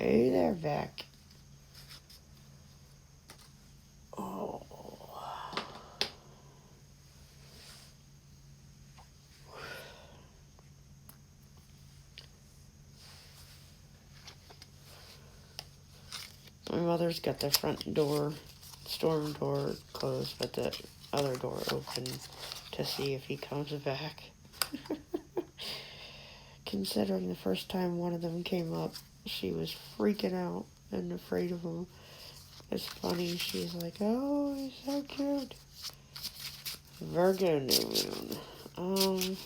Hey there, Vec. Oh. My mother's got the front door, storm door closed, but the other door open to see if he comes back. Considering the first time one of them came up, she was freaking out and afraid of him. It's funny, she's like, oh, he's so cute. Virgo new moon.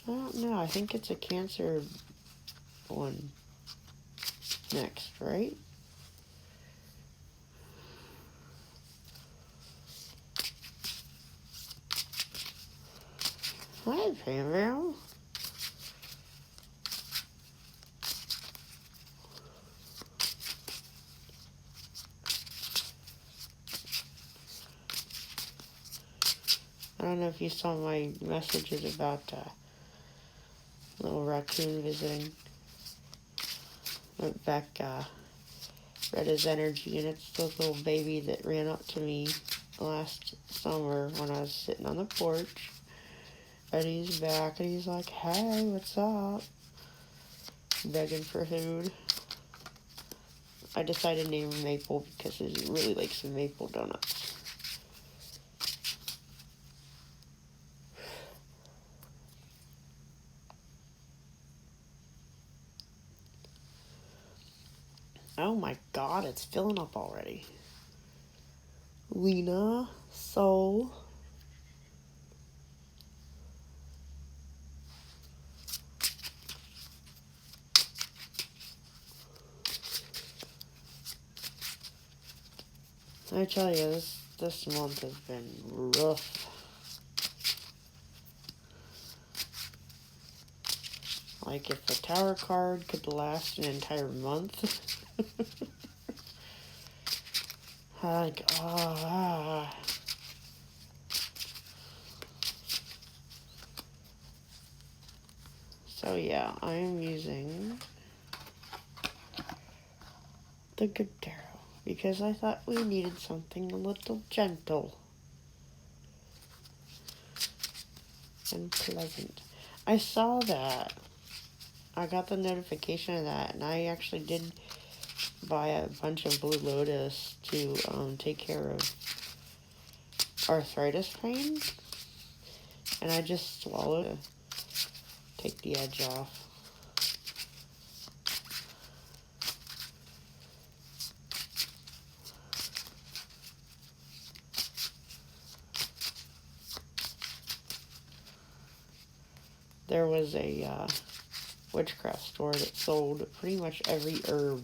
I don't know, I think it's a Cancer one next, right? Hi, Pam. I don't know if you saw my messages about little raccoon visiting. Went back, read his energy, and it's the little baby that ran up to me last summer when I was sitting on the porch. And he's back, and he's like, hey, what's up? Begging for food. I decided to name him Maple because he really likes some maple donuts. Oh my god, it's filling up already. Lena, Soul. I tell you, this month has been rough. Like, if the Tower card could last an entire month. Like, So yeah, I am using the Good Tarot because I thought we needed something a little gentle and pleasant. I saw that. I got the notification of that, and I actually did buy a bunch of Blue Lotus to take care of arthritis pain, and I just swallowed it to take the edge off. There was a witchcraft store that sold pretty much every herb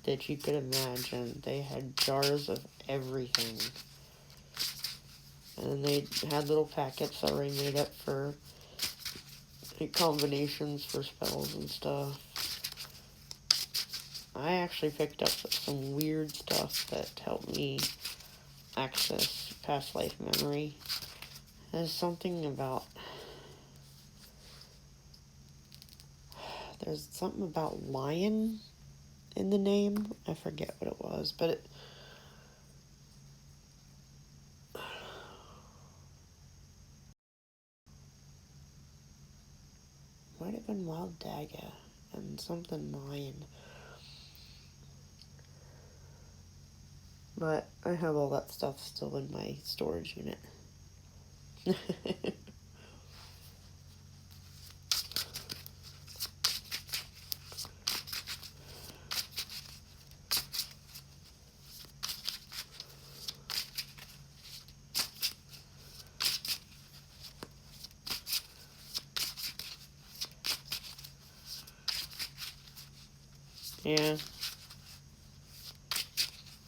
that you could imagine. They had jars of everything. And they had little packets already made up for combinations for spells and stuff. I actually picked up some weird stuff that helped me access past life memory. There's something about lion in the name. I forget what it was, but it might have been Wild Dagger and something lion. But I have all that stuff still in my storage unit. Yeah.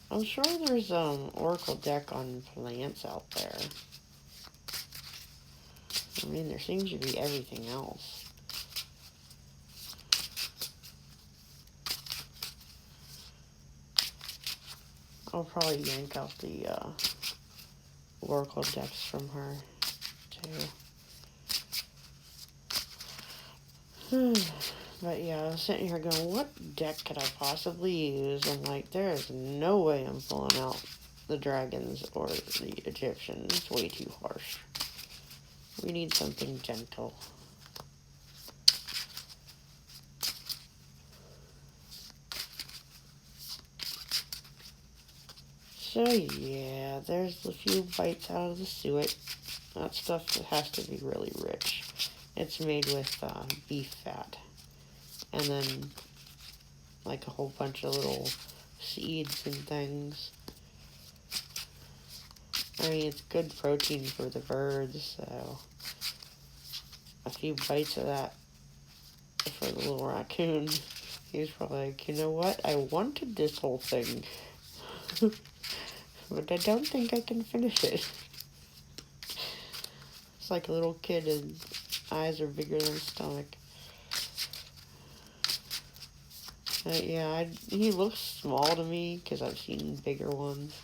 I'm sure there's Oracle deck on plants out there. I mean, there seems to be everything else. I'll probably yank out the Oracle decks from her, too. But yeah, I was sitting here going, what deck could I possibly use? I'm like, there is no way I'm pulling out the dragons or the Egyptian. It's way too harsh. We need something gentle. So yeah, there's a few bites out of the suet. That stuff has to be really rich. It's made with beef fat. And then like a whole bunch of little seeds and things. I mean, it's good protein for the birds, so a few bites of that for the little raccoon. He's probably like, you know what? I wanted this whole thing, but I don't think I can finish it. It's like a little kid and eyes are bigger than his stomach. Yeah, he looks small to me because I've seen bigger ones.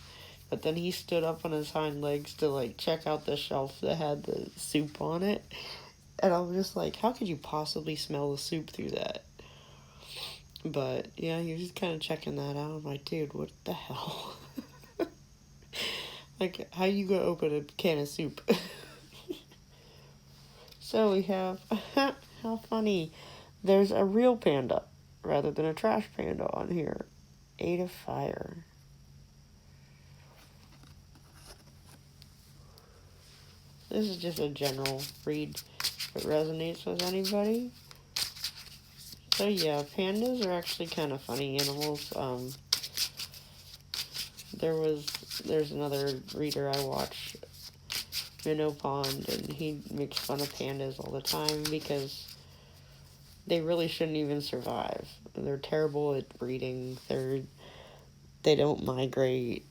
But then he stood up on his hind legs to like check out the shelf that had the soup on it. And I'm just like, how could you possibly smell the soup through that? But yeah, he was just kind of checking that out. I'm like, dude, what the hell? Like, how you gonna open a can of soup? So we have, how funny, there's a real panda rather than a trash panda on here. 8 of Fire. This is just a general read if it resonates with anybody. So yeah, pandas are actually kind of funny animals. There's another reader I watch, Minnow Pond, and he makes fun of pandas all the time because they really shouldn't even survive. They're terrible at breeding. They don't migrate.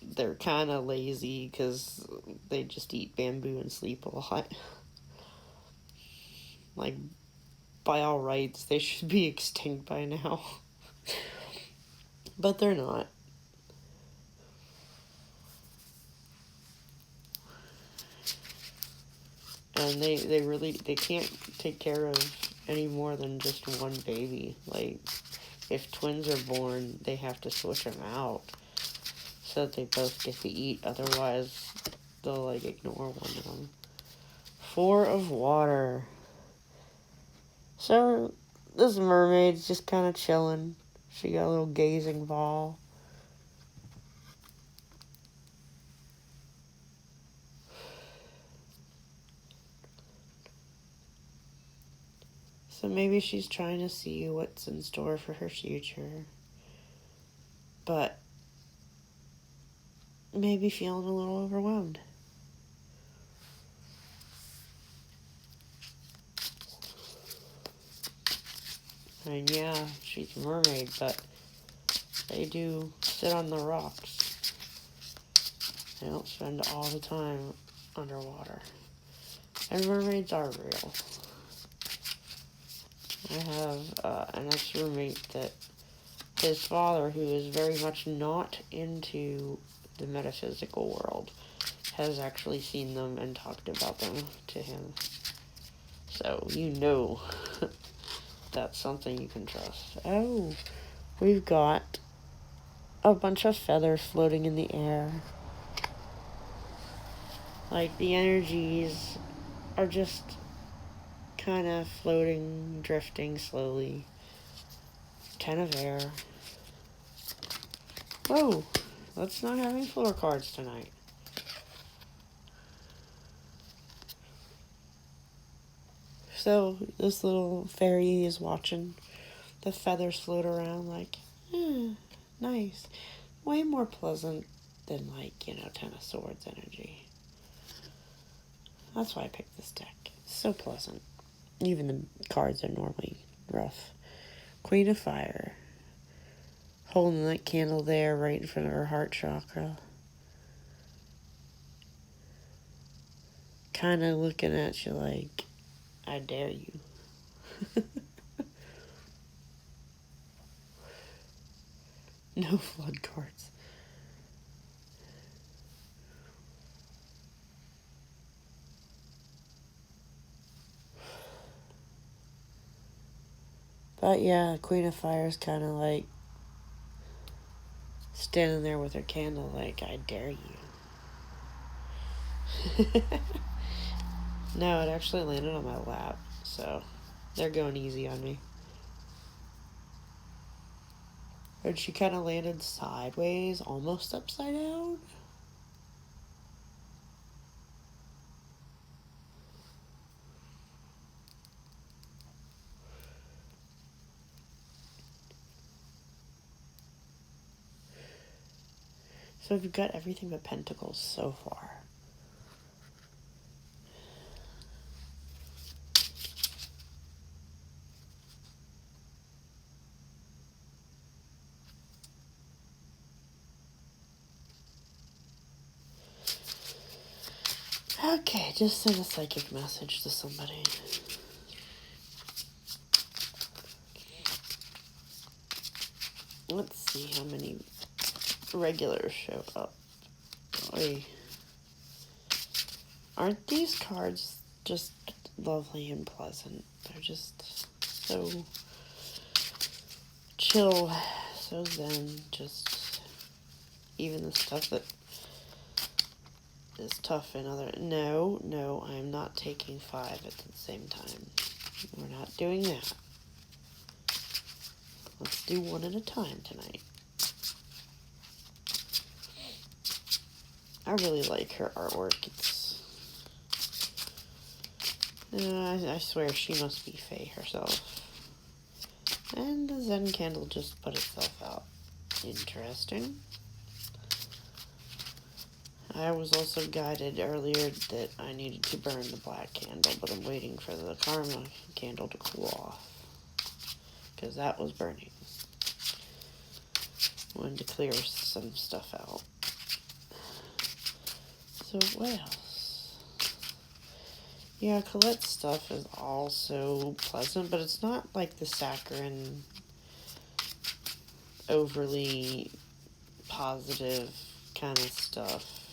They're kind of lazy because they just eat bamboo and sleep a lot. Like, by all rights, they should be extinct by now. But they're not. And they can't take care of any more than just one baby. Like, if twins are born, they have to switch them out so that they both get to eat. Otherwise, they'll, like, ignore one of them. 4 of Water. So, this mermaid's just kind of chilling. She got a little gazing ball. So maybe she's trying to see what's in store for her future. But maybe feeling a little overwhelmed. And yeah, she's a mermaid, but they do sit on the rocks. They don't spend all the time underwater. And mermaids are real. I have an ex-roommate that his father, who is very much not into the metaphysical world, has actually seen them and talked about them to him. So you know that's something you can trust. Oh, we've got a bunch of feathers floating in the air. Like, the energies are just kind of floating, drifting slowly. 10 of Air. Whoa, let's not have any floor cards tonight. So, this little fairy is watching the feathers float around like, nice. Way more pleasant than, like, 10 of Swords energy. That's why I picked this deck. It's so pleasant. Even the cards are normally rough. Queen of Fire. Holding that candle there right in front of her heart chakra. Kind of looking at you like, I dare you. No flood cards. But yeah, Queen of Fire is kind of like standing there with her candle like, I dare you. No, it actually landed on my lap, so they're going easy on me. And she kind of landed sideways, almost upside down. So we've got everything but pentacles so far. Okay, just send a psychic message to somebody. Let's see how many regulars show up. Oy. Aren't these cards just lovely and pleasant? They're just so chill, so zen. Just even the stuff that is tough in other... No, I am not taking 5 at the same time. We're not doing that. Let's do one at a time tonight. I really like her artwork. It's... I swear she must be Fae herself. And the Zen candle just put itself out. Interesting. I was also guided earlier that I needed to burn the black candle, but I'm waiting for the karma candle to cool off. Because that was burning. Wanted to clear some stuff out. So what else? Yeah, Colette's stuff is also pleasant, but it's not like the saccharine, overly positive kind of stuff.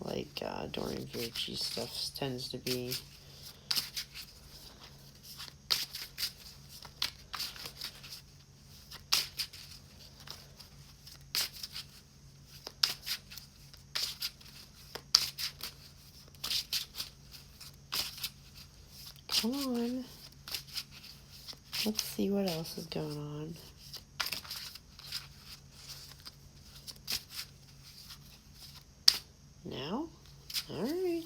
Like Doreen Virtue stuff tends to be. Come on. Let's see what else is going on. Now? Alright.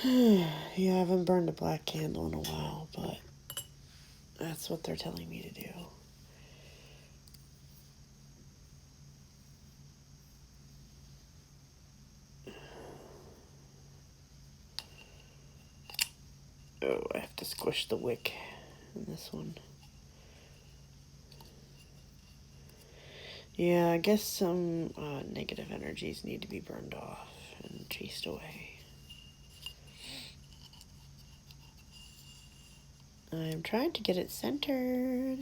Yeah, I haven't burned a black candle in a while, but that's what they're telling me to do. Oh, I have to squish the wick in this one. Yeah, I guess some negative energies need to be burned off and chased away. I'm trying to get it centered.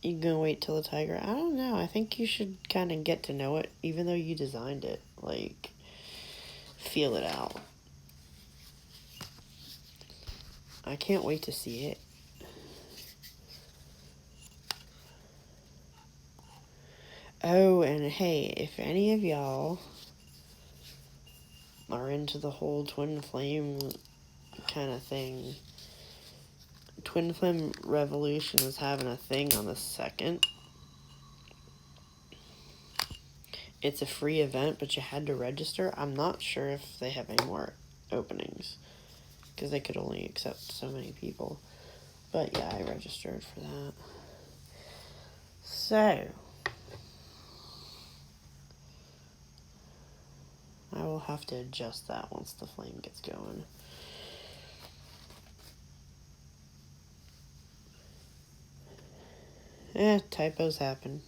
You gonna wait till the tiger? I don't know. I think you should kind of get to know it, even though you designed it. Like, feel it out. I can't wait to see it. Oh, and hey, if any of y'all are into the whole twin flame kind of thing, Twin Flame Revolution is having a thing on the 2nd. It's a free event, but you had to register. I'm not sure if they have any more openings, because they could only accept so many people. But yeah, I registered for that. So, I will have to adjust that once the flame gets going. Typos happen.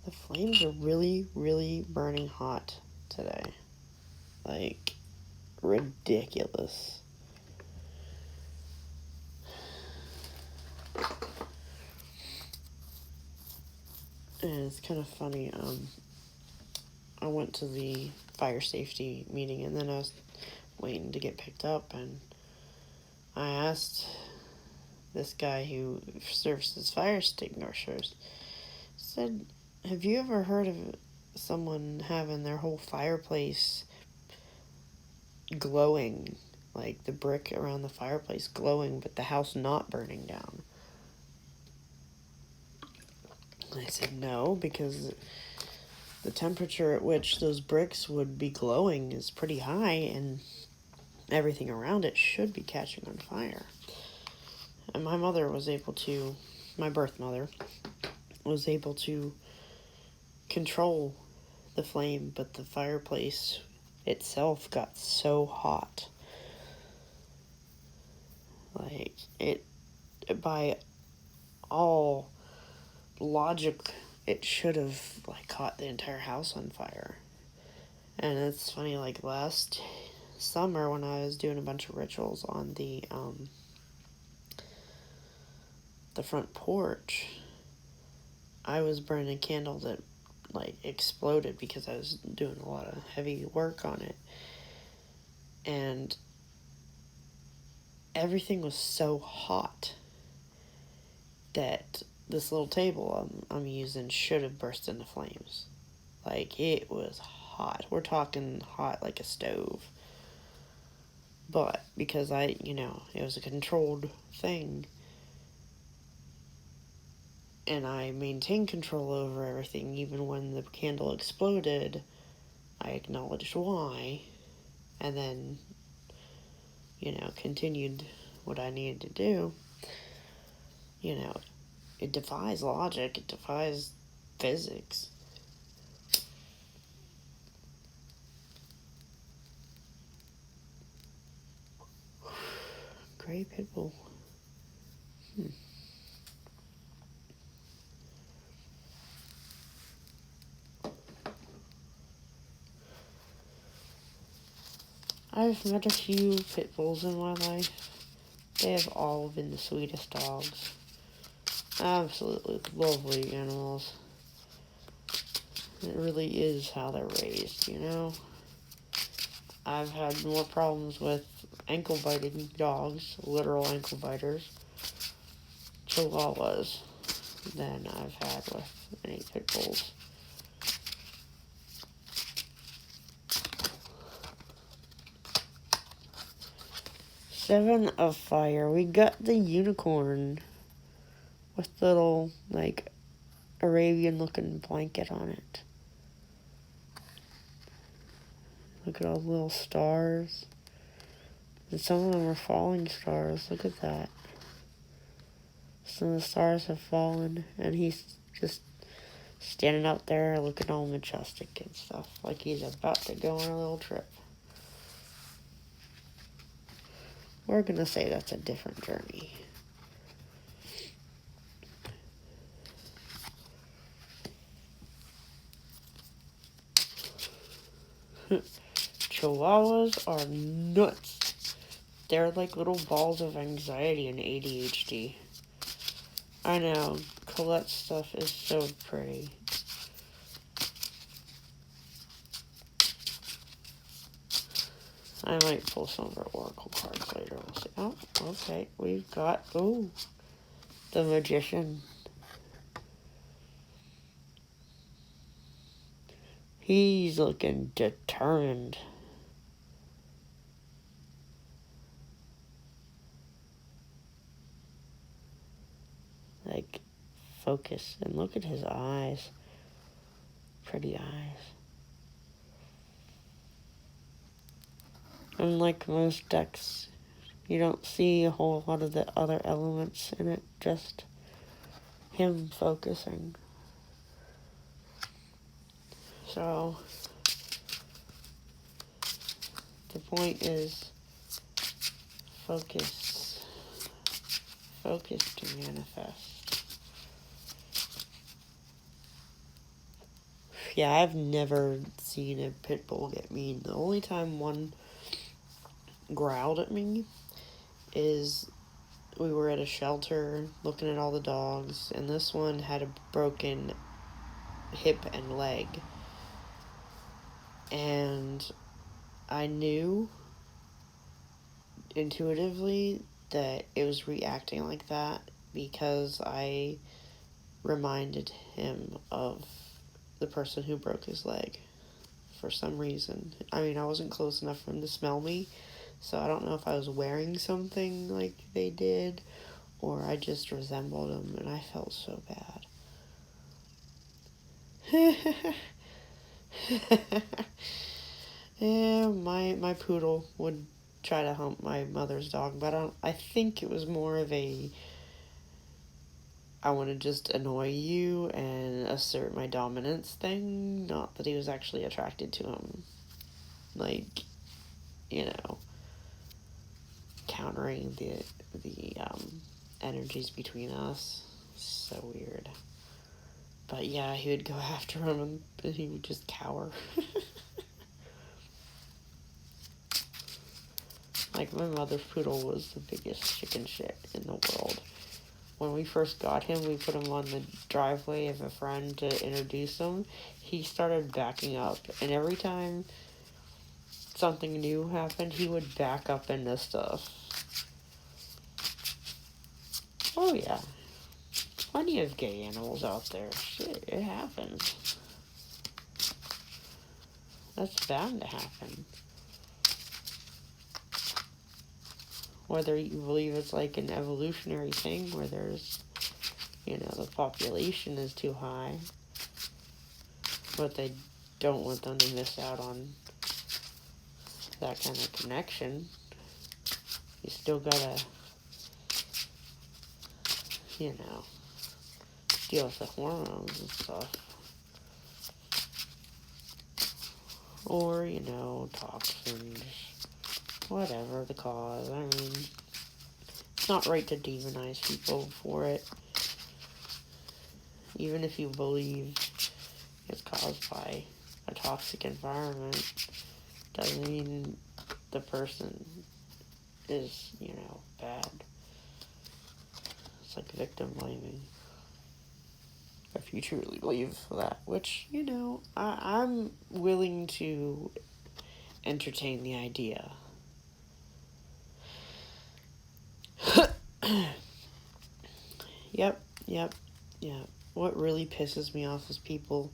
The flames are really, really burning hot today. Like, ridiculous. And it's kind of funny. I went to the fire safety meeting, and then I was waiting to get picked up, and I asked this guy who services fire extinguishers, said, have you ever heard of someone having their whole fireplace glowing, like the brick around the fireplace glowing, but the house not burning down? I said no, because the temperature at which those bricks would be glowing is pretty high, and everything around it should be catching on fire. And my mother was able to, my birth mother, was able to control the flame, but the fireplace itself got so hot. Like, it, by all logic, it should have, like, caught the entire house on fire. And it's funny, like, last summer when I was doing a bunch of rituals on the front porch, I was burning a candle that, like, exploded because I was doing a lot of heavy work on it. And everything was so hot that this little table I'm using should have burst into flames. Like, it was hot. We're talking hot like a stove. But because it was a controlled thing, and I maintained control over everything, even when the candle exploded, I acknowledged why, and then, continued what I needed to do. It defies logic, it defies physics. Gray pit bull. I've met a few pit bulls in my life. They have all been the sweetest dogs. Absolutely lovely animals. It really is how they're raised, I've had more problems with ankle biting dogs, literal ankle biters, chihuahuas, than I've had with any pit bulls. Seven of Fire. We got the unicorn with little, like, Arabian-looking blanket on it. Look at all the little stars. And some of them are falling stars. Look at that. Some of the stars have fallen, and he's just standing out there looking all majestic and stuff, like he's about to go on a little trip. We're gonna say that's a different journey. Chihuahuas are nuts. They're like little balls of anxiety and ADHD. I know, Colette's stuff is so pretty. I might pull some of our Oracle cards later. We'll see. Oh, okay. We've got, the Magician. He's looking determined. Like, focus. And look at his eyes. Pretty eyes. Unlike most decks, you don't see a whole lot of the other elements in it, just him focusing. So, the point is, focus to manifest. Yeah, I've never seen a pit bull get mean. The only time one growled at me is we were at a shelter looking at all the dogs, and this one had a broken hip and leg. And I knew intuitively that it was reacting like that because I reminded him of the person who broke his leg for some reason. I mean, I wasn't close enough for him to smell me, so I don't know if I was wearing something like they did or I just resembled them, and I felt so bad. Yeah, my poodle would try to hump my mother's dog, but I think it was more of a I want to just annoy you and assert my dominance thing, not that he was actually attracted to him. Like, you know, countering the energies between us. So weird. But yeah, he would go after him and he would just cower. Like, my mother's poodle was the biggest chicken shit in the world. When we first got him, we put him on the driveway of a friend to introduce him. He started backing up, and every time something new happened, he would back up into stuff. Oh yeah, plenty of gay animals out there. Shit, it happens. That's bound to happen. Whether you believe it's like an evolutionary thing where there's, the population is too high, but they don't want them to miss out on that kind of connection. You still gotta, deal with the hormones and stuff. Or, toxins. Whatever the cause. I mean, it's not right to demonize people for it. Even if you believe it's caused by a toxic environment, doesn't mean the person is, bad. It's like victim blaming. If you truly believe that, which, I'm willing to entertain the idea. Yep. What really pisses me off is people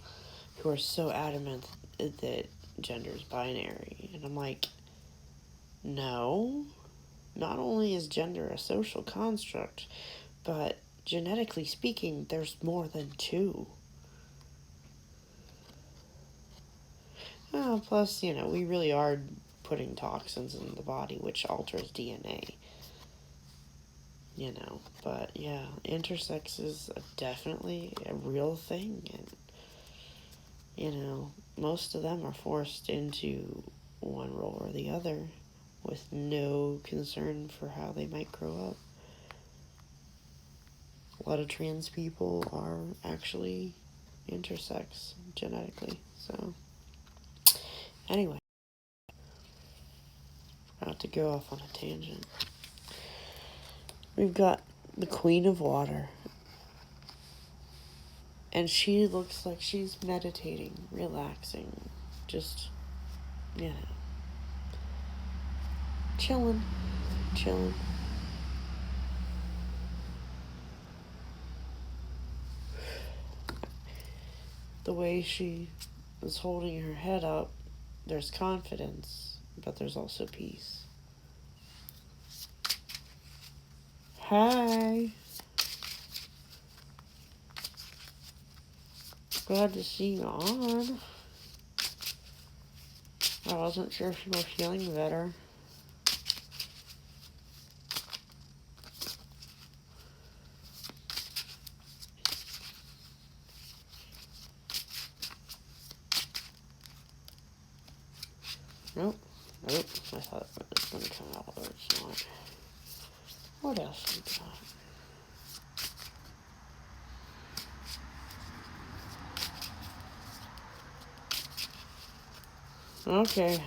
who are so adamant that gender is binary. And I'm like, no. Not only is gender a social construct, but genetically speaking, there's more than two. Plus, we really are putting toxins in the body, which alters DNA. But yeah, intersex is definitely a real thing, and, most of them are forced into one role or the other with no concern for how they might grow up. A lot of trans people are actually intersex genetically, so anyway, not to go off on a tangent. We've got the Queen of Water. And she looks like she's meditating, relaxing, just, chilling. The way she is holding her head up, there's confidence, but there's also peace. Hi. Glad to see you on. I wasn't sure if you were feeling better. Nope. I thought it was going to come out, but it's not. What else we got? Okay.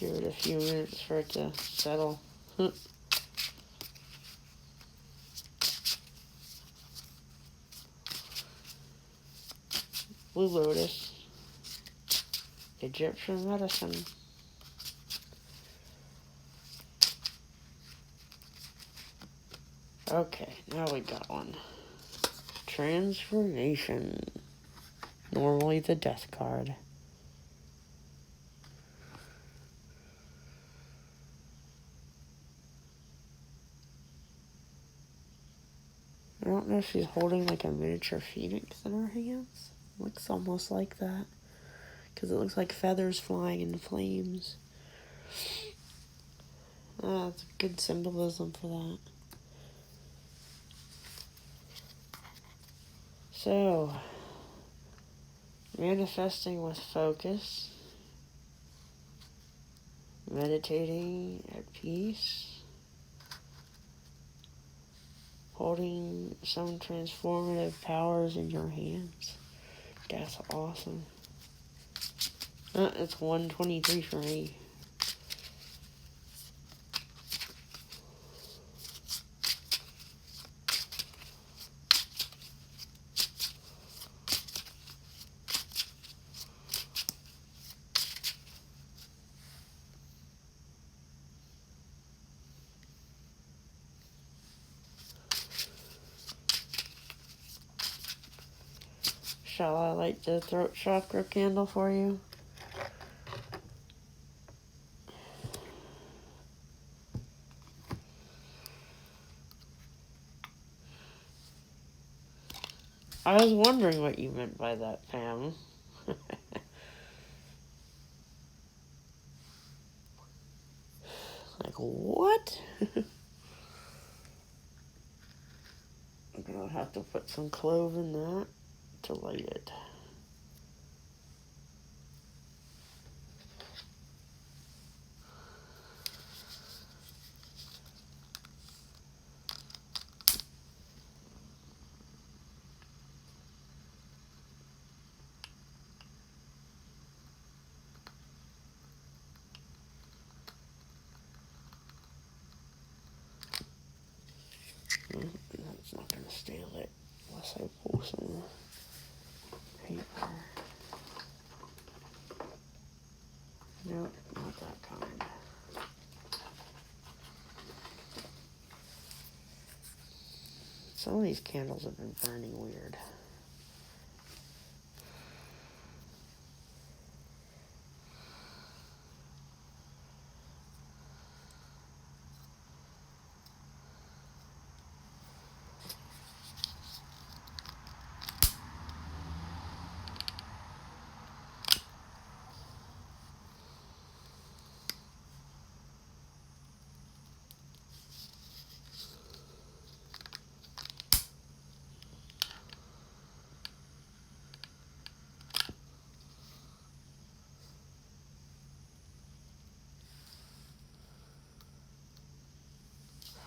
Give it a few minutes for it to settle. Blue Lotus. Egyptian medicine. Okay, now we got one. Transformation. Normally the death card. I don't know if she's holding like a miniature phoenix in her hands. Looks almost like that. Because it looks like feathers flying in flames. That's good symbolism for that. So, manifesting with focus. Meditating at peace. Holding some transformative powers in your hands. That's awesome. It's 123 for me. Shall I light the throat chakra candle for you? I was wondering what you meant by that, Pam. Like, what? I'm gonna have to put some clove in that to light it. That's not gonna stay lit unless I pull some paper. Nope, not that kind. Some of these candles have been burning weird.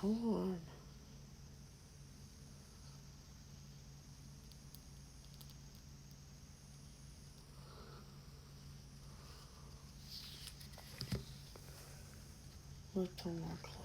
Come on. Little more clove.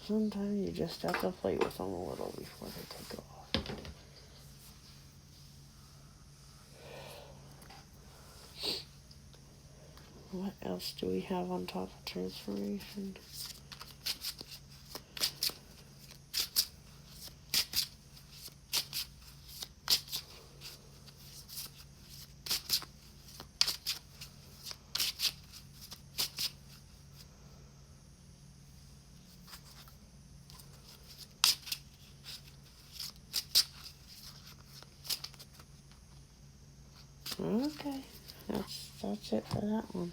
Sometimes you just have to play with them a little before they take off. What else do we have on top of transformation? Okay, that's it for that one.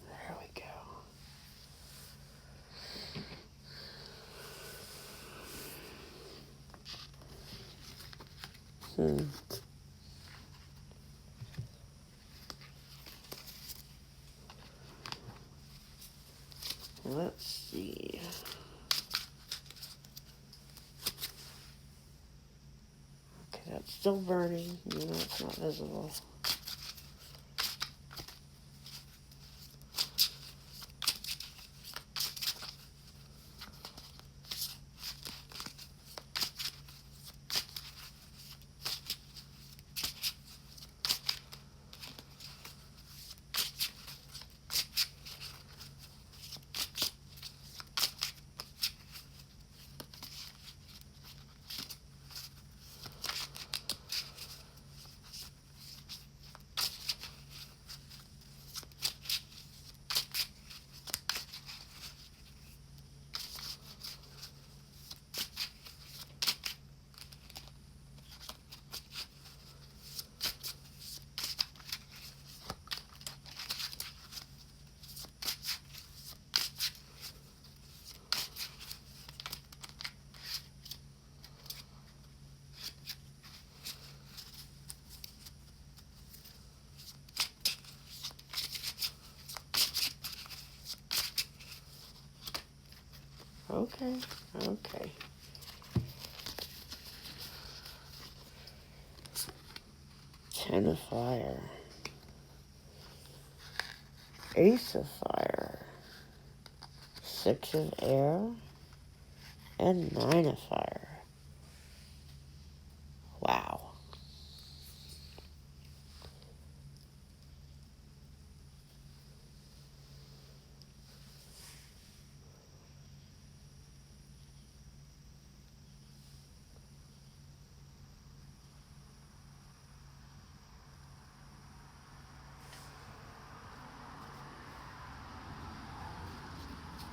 There we go. Let's see. Okay, that's still burning. You know it's not visible. Okay. 10 of fire. Ace of fire. 6 of air. And 9 of fire. Wow.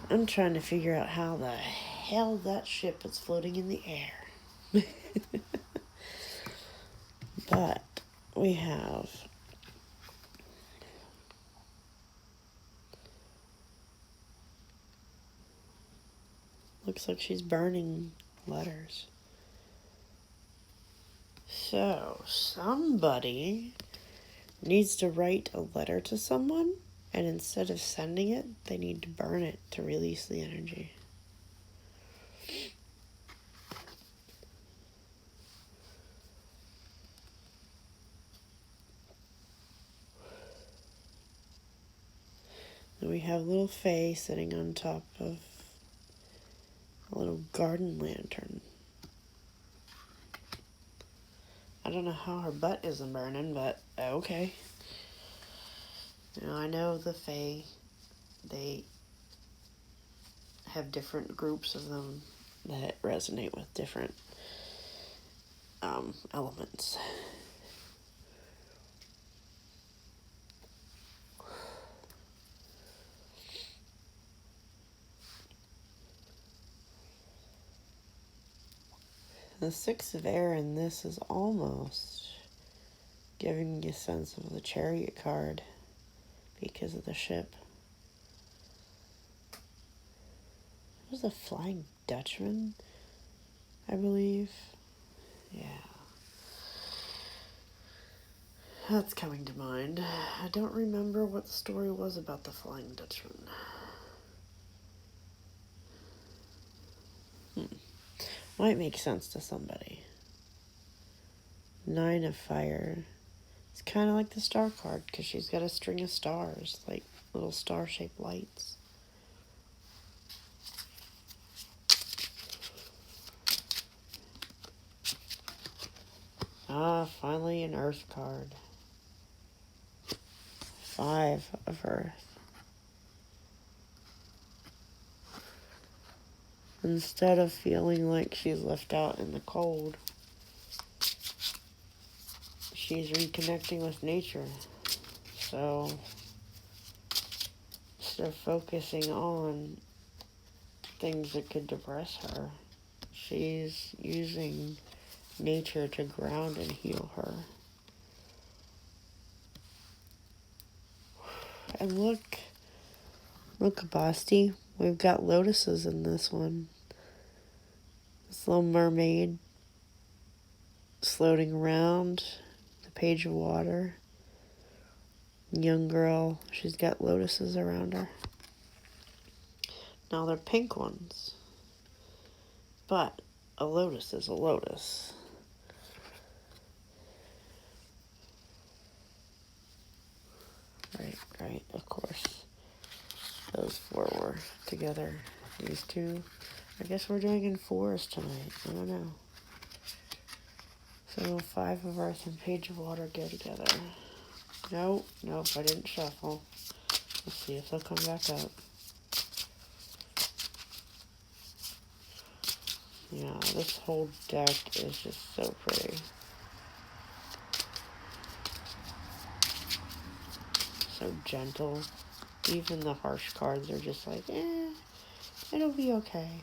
I'm trying to figure out how the hell that ship is floating in the air. But we have looks like she's burning letters. So somebody needs to write a letter to someone, and instead of sending it, they need to burn it to release the energy. And we have little Faye sitting on top of a little garden lantern. I don't know how her butt isn't burning, but okay. You know, I know the Fae, they have different groups of them that resonate with different elements. The 6 of air in this is almost giving you a sense of the Chariot card because of the ship. There's a flying Dutchman, I believe. Yeah. That's coming to mind. I don't remember what the story was about the Flying Dutchman. Might make sense to somebody. 9 of Fire. It's kind of like the star card because she's got a string of stars, like little star-shaped lights. Finally an Earth card. 5 of Earth. Instead of feeling like she's left out in the cold, she's reconnecting with nature. So, instead of focusing on things that could depress her, she's using nature to ground and heal her. And look, Basti, we've got lotuses in this one. This little mermaid floating around the page of water. Young girl, she's got lotuses around her. Now they're pink ones, but a lotus is a lotus. Right, of course. Those 4 were together. These 2, I guess we're doing in 4s tonight. I don't know. So 5 of Earth and Page of Water go together. Nope, I didn't shuffle. Let's see if they'll come back up. Yeah, this whole deck is just so pretty. So gentle. Even the harsh cards are just like, it'll be okay.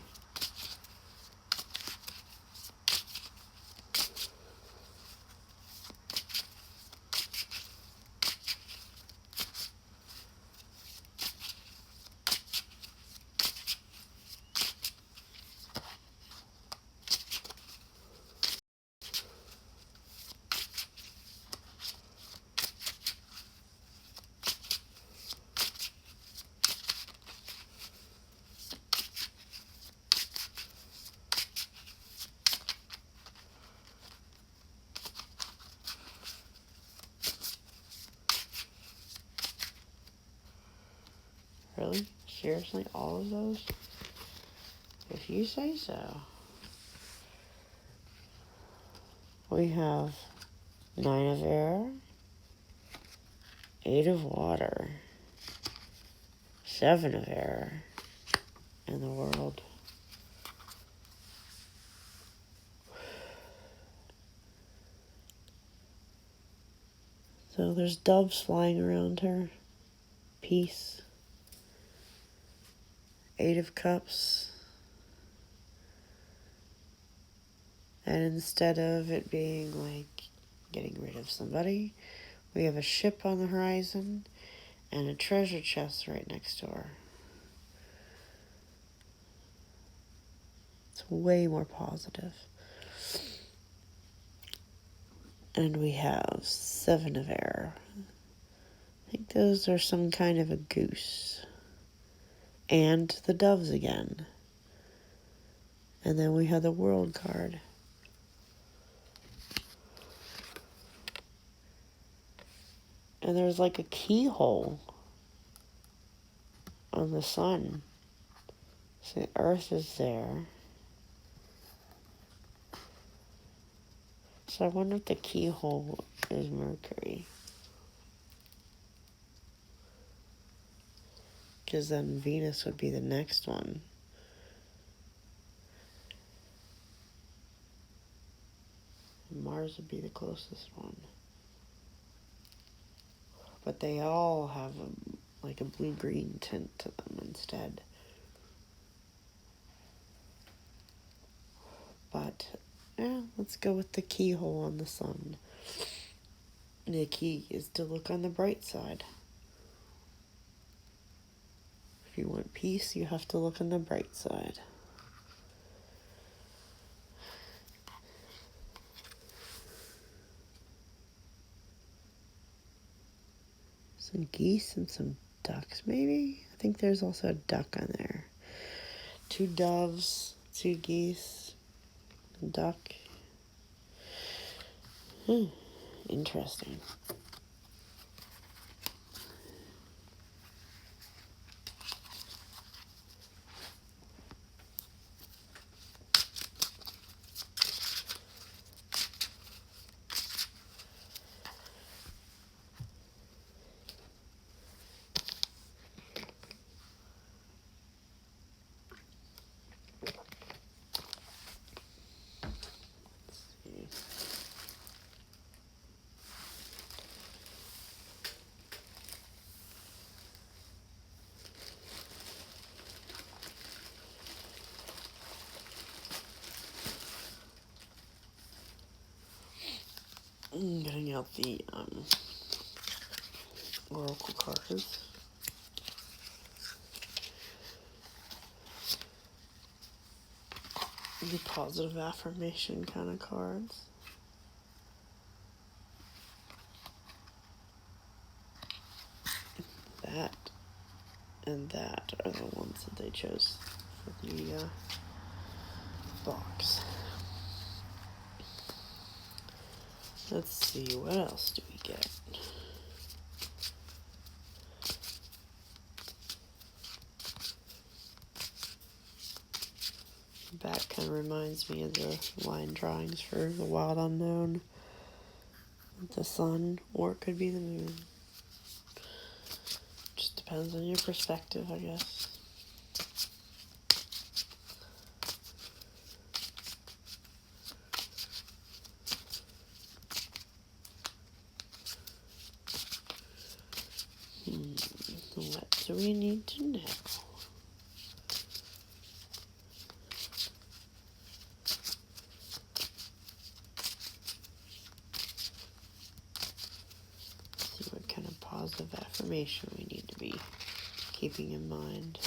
Really? Seriously? All of those? If you say so. We have 9 of Air, 8 of Water, 7 of Air, and the World. So there's doves flying around her. Peace. 8 of Cups. And instead of it being like getting rid of somebody, we have a ship on the horizon and a treasure chest right next to her. It's way more positive. And we have 7 of Air. I think those are some kind of a goose. And the doves again. And then we have the World card. And there's like a keyhole on the sun. So Earth is there. So I wonder if the keyhole is Mercury. Because then Venus would be the next one. And Mars would be the closest one. But they all have like a blue-green tint to them instead. But, yeah, let's go with the keyhole on the sun. The key is to look on the bright side. If you want peace, you have to look on the bright side. some geese and some ducks, maybe? I think there's also a duck on there. 2 doves, 2 geese, a duck. Interesting. Getting out the oracle cards. The positive affirmation kind of cards. That and that are the ones that they chose for the box. Let's see, what else do we get? The back kind of reminds me of the line drawings for the Wild Unknown. The sun, or it could be the moon. Just depends on your perspective, I guess. What do we need to know? See what kind of positive affirmation we need to be keeping in mind.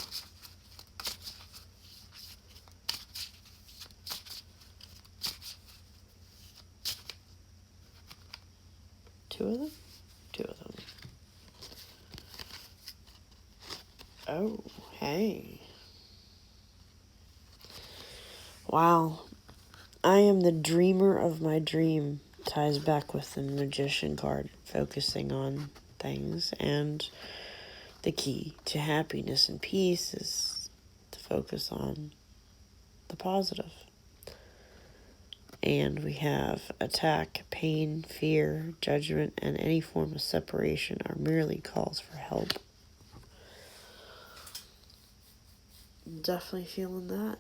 Two of them? 2 of them. Oh, hey. Wow. I am the dreamer of my dream. Ties back with the Magician card, focusing on things. And the key to happiness and peace is to focus on the positive. And we have attack, pain, fear, judgment, and any form of separation are merely calls for help. Definitely feeling that.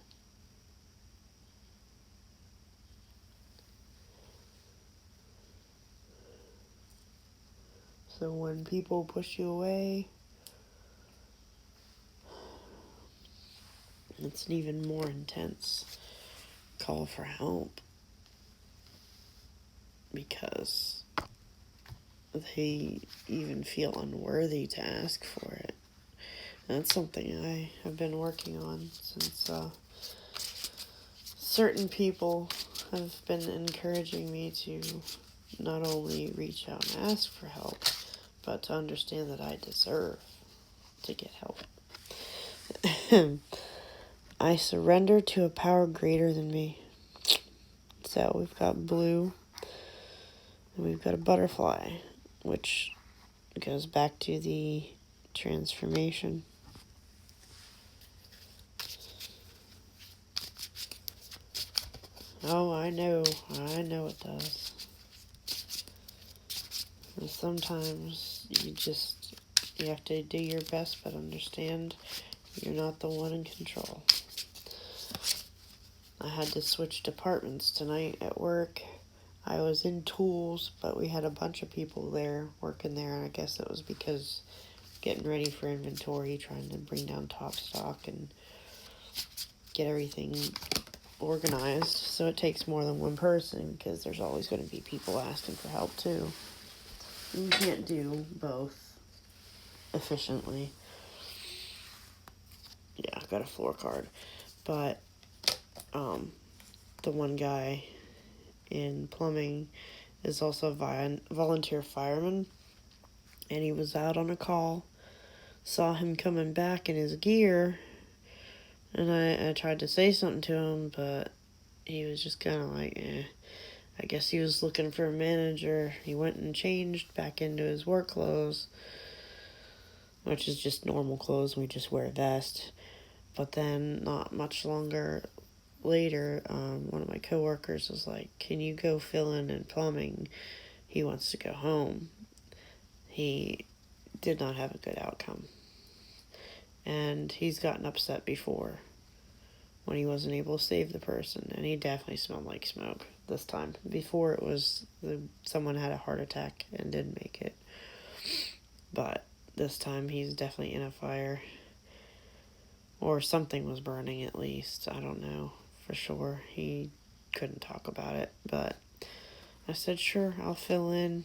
So when people push you away, it's an even more intense call for help. Because they even feel unworthy to ask for it. And that's something I have been working on since certain people have been encouraging me to not only reach out and ask for help, but to understand that I deserve to get help. I surrender to a power greater than me. So we've got blue, and we've got a butterfly, which goes back to the transformation. Oh, I know it does. And sometimes you have to do your best, but understand you're not the one in control. I had to switch departments tonight at work. I was in tools, but we had a bunch of people there, working there, and I guess it was because getting ready for inventory, trying to bring down top stock and get everything organized. So it takes more than one person, because there's always going to be people asking for help too. You can't do both efficiently. Yeah, I got a floor card. But the one guy in plumbing is also a volunteer fireman. and he was out on a call. Saw him coming back in his gear, and I tried to say something to him, but he was just kind of like, eh. I guess he was looking for a manager. He went and changed back into his work clothes, which is just normal clothes. We just wear a vest. But then, not much longer later, one of my coworkers was like, "Can you go fill in plumbing? He wants to go home." He did not have a good outcome. And he's gotten upset before when he wasn't able to save the person. And he definitely smelled like smoke this time. Before it was someone had a heart attack and didn't make it. But this time he's definitely in a fire. Or something was burning at least. I don't know for sure. He couldn't talk about it. But I said, sure, I'll fill in.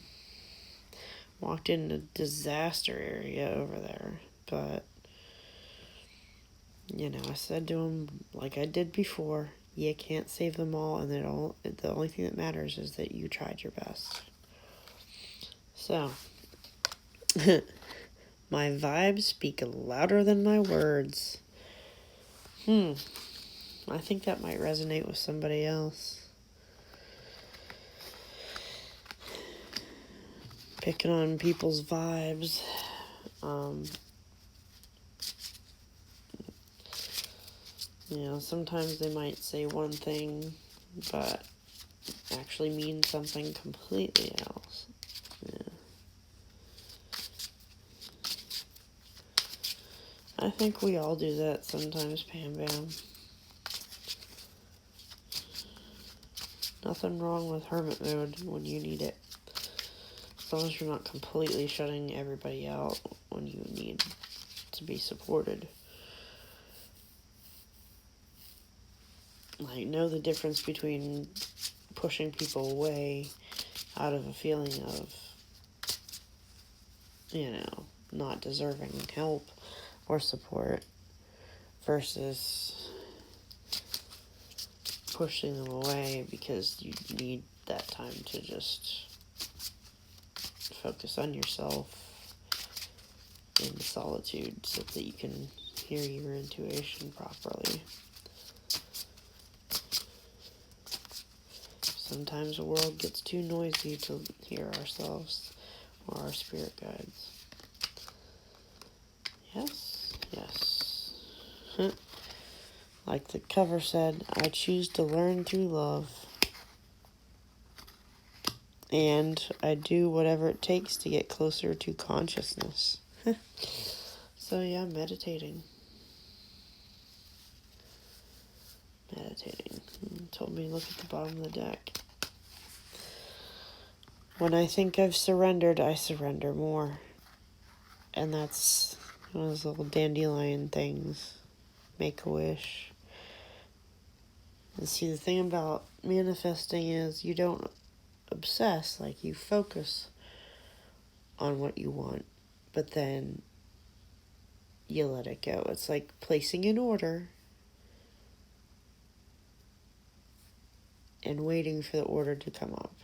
Walked in a disaster area over there. But, I said to him, like I did before, you can't save them all, and the only thing that matters is that you tried your best. So, my vibes speak louder than my words. I think that might resonate with somebody else. Picking on people's vibes. Sometimes they might say one thing, but actually mean something completely else. Yeah. I think we all do that sometimes, Pam Bam. Nothing wrong with hermit mode when you need it. As long as you're not completely shutting everybody out when you need to be supported. Like, know the difference between pushing people away out of a feeling of, not deserving help or support versus pushing them away because you need that time to just focus on yourself in solitude so that you can hear your intuition properly. Sometimes the world gets too noisy to hear ourselves or our spirit guides. Yes. Like the cover said, I choose to learn through love. And I do whatever it takes to get closer to consciousness. So yeah, meditating. Told me to look at the bottom of the deck. When I think I've surrendered, I surrender more. And that's one of those little dandelion things. Make a wish. And see, the thing about manifesting is you don't obsess. Like, you focus on what you want, but then you let it go. It's like placing an order and waiting for the order to come up.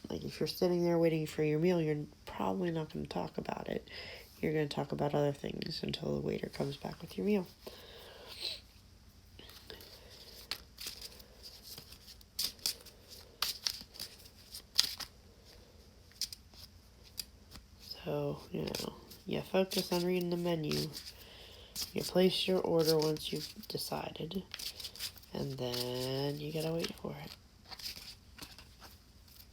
Like, if you're sitting there waiting for your meal, you're probably not going to talk about it. You're going to talk about other things until the waiter comes back with your meal. So, you focus on reading the menu. You place your order once you've decided, and then you gotta wait for it.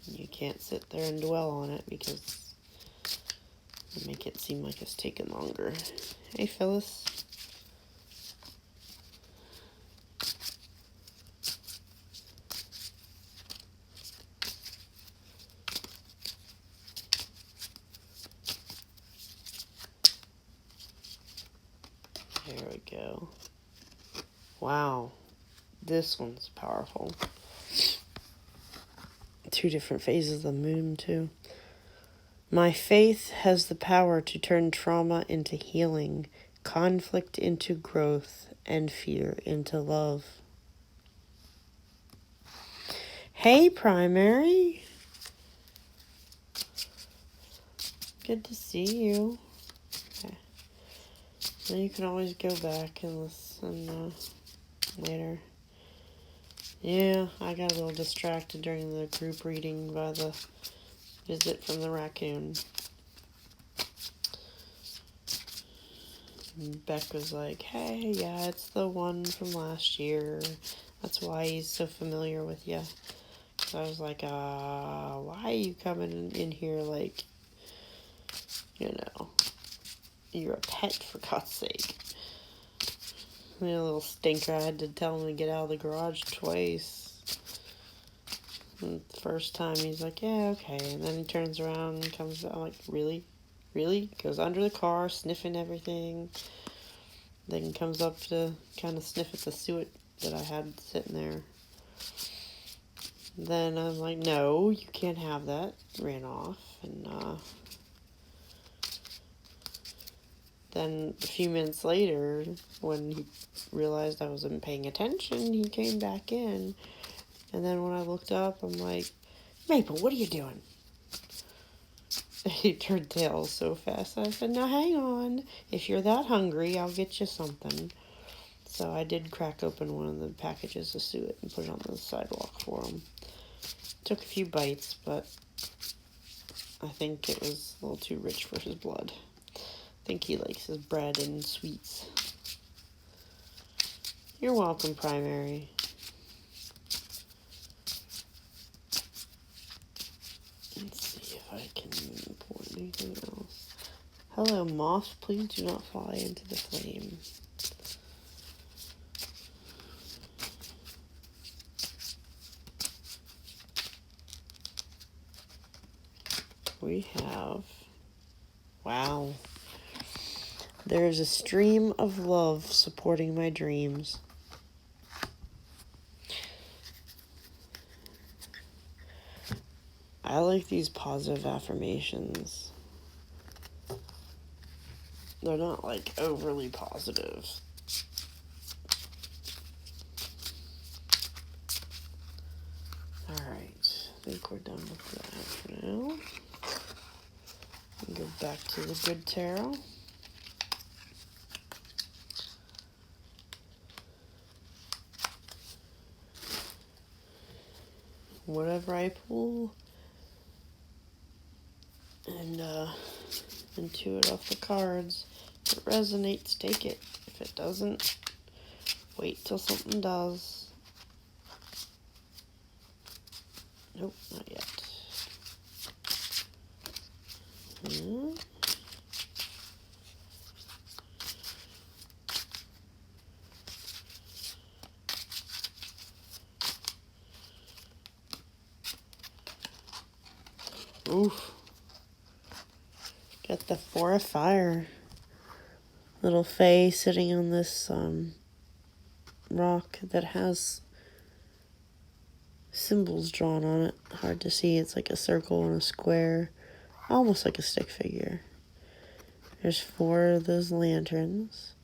You can't sit there and dwell on it because you make it seem like it's taking longer. Hey, Phyllis. There we go. Wow. This one's powerful. 2 different phases of the moon, too. My faith has the power to turn trauma into healing, conflict into growth, and fear into love. Hey, Primary. Good to see you. Okay. Then you can always go back and listen later. Yeah, I got a little distracted during the group reading by the visit from the raccoon. And Beck was like, hey, yeah, it's the one from last year. That's why he's so familiar with you. So I was like, why are you coming in here like, you're a pet, for God's sake. A little stinker, I had to tell him to get out of the garage twice. And the first time he's like, yeah, okay. And then he turns around and comes back. I'm like, really? Really? Goes under the car, sniffing everything. Then comes up to kind of sniff at the suet that I had sitting there. Then I'm like, no, you can't have that. Ran off. And then a few minutes later, when he realized I wasn't paying attention, he came back in. And then when I looked up, I'm like, Maple, what are you doing? He turned tail so fast. I said, now hang on. If you're that hungry, I'll get you something. So I did crack open one of the packages of suet and put it on the sidewalk for him. Took a few bites, but I think it was a little too rich for his blood. I think he likes his bread and sweets. You're welcome, Primary. Let's see if I can pour anything else. Hello, moth. Please do not fly into the flame. We have... Wow. There is a stream of love supporting my dreams. I like these positive affirmations. They're not like overly positive. Alright, I think we're done with that for now. Go back to the good tarot. Whatever I pull and intuit off the cards, if it resonates, take it. If it doesn't, wait till something does. Nope, not yet. Oof. Got the Four of Fire. Little Fae sitting on this rock that has symbols drawn on it. Hard to see. It's like a circle and a square. Almost like a stick figure. There's 4 of those lanterns.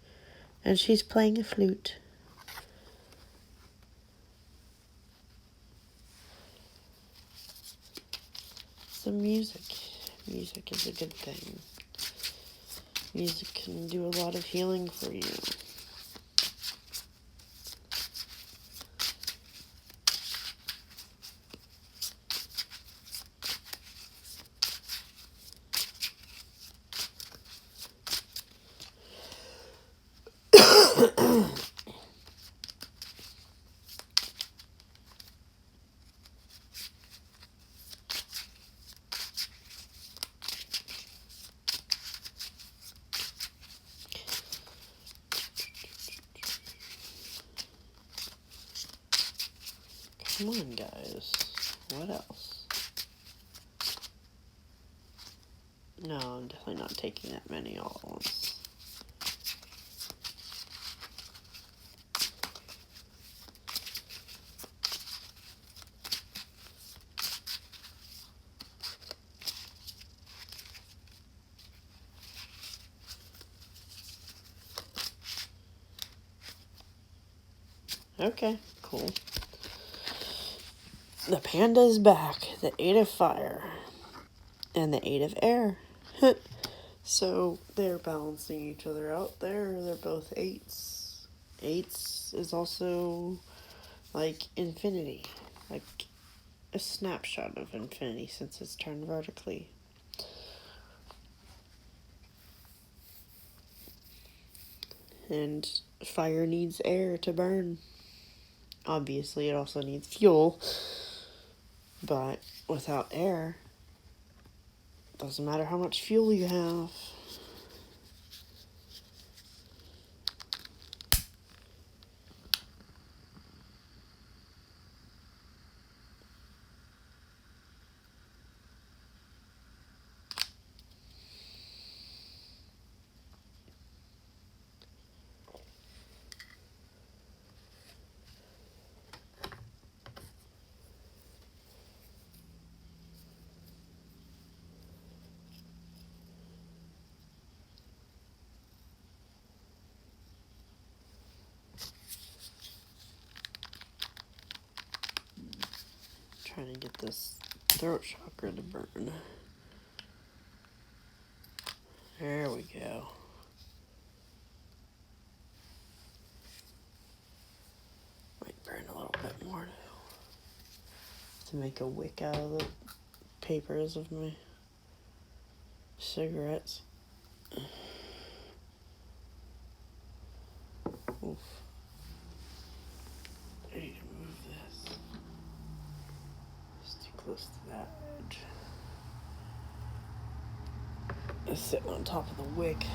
And she's playing a flute. Some music. Music is a good thing. Music can do a lot of healing for you. Come on, guys. What else? No, I'm definitely not taking that many all at once. Okay, cool. The panda is back. The 8 of Fire. And the 8 of Air. So they're balancing each other out there. They're both eights. Eights is also like infinity, like a snapshot of infinity since it's turned vertically. And fire needs air to burn. Obviously, it also needs fuel, but without air, doesn't matter how much fuel you have. Trying to get this throat chakra to burn. There we go. Might burn a little bit more now. To make a wick out of the papers of my cigarettes. Oof. I need to move this. It's too close to that edge. It's sitting on top of the wick.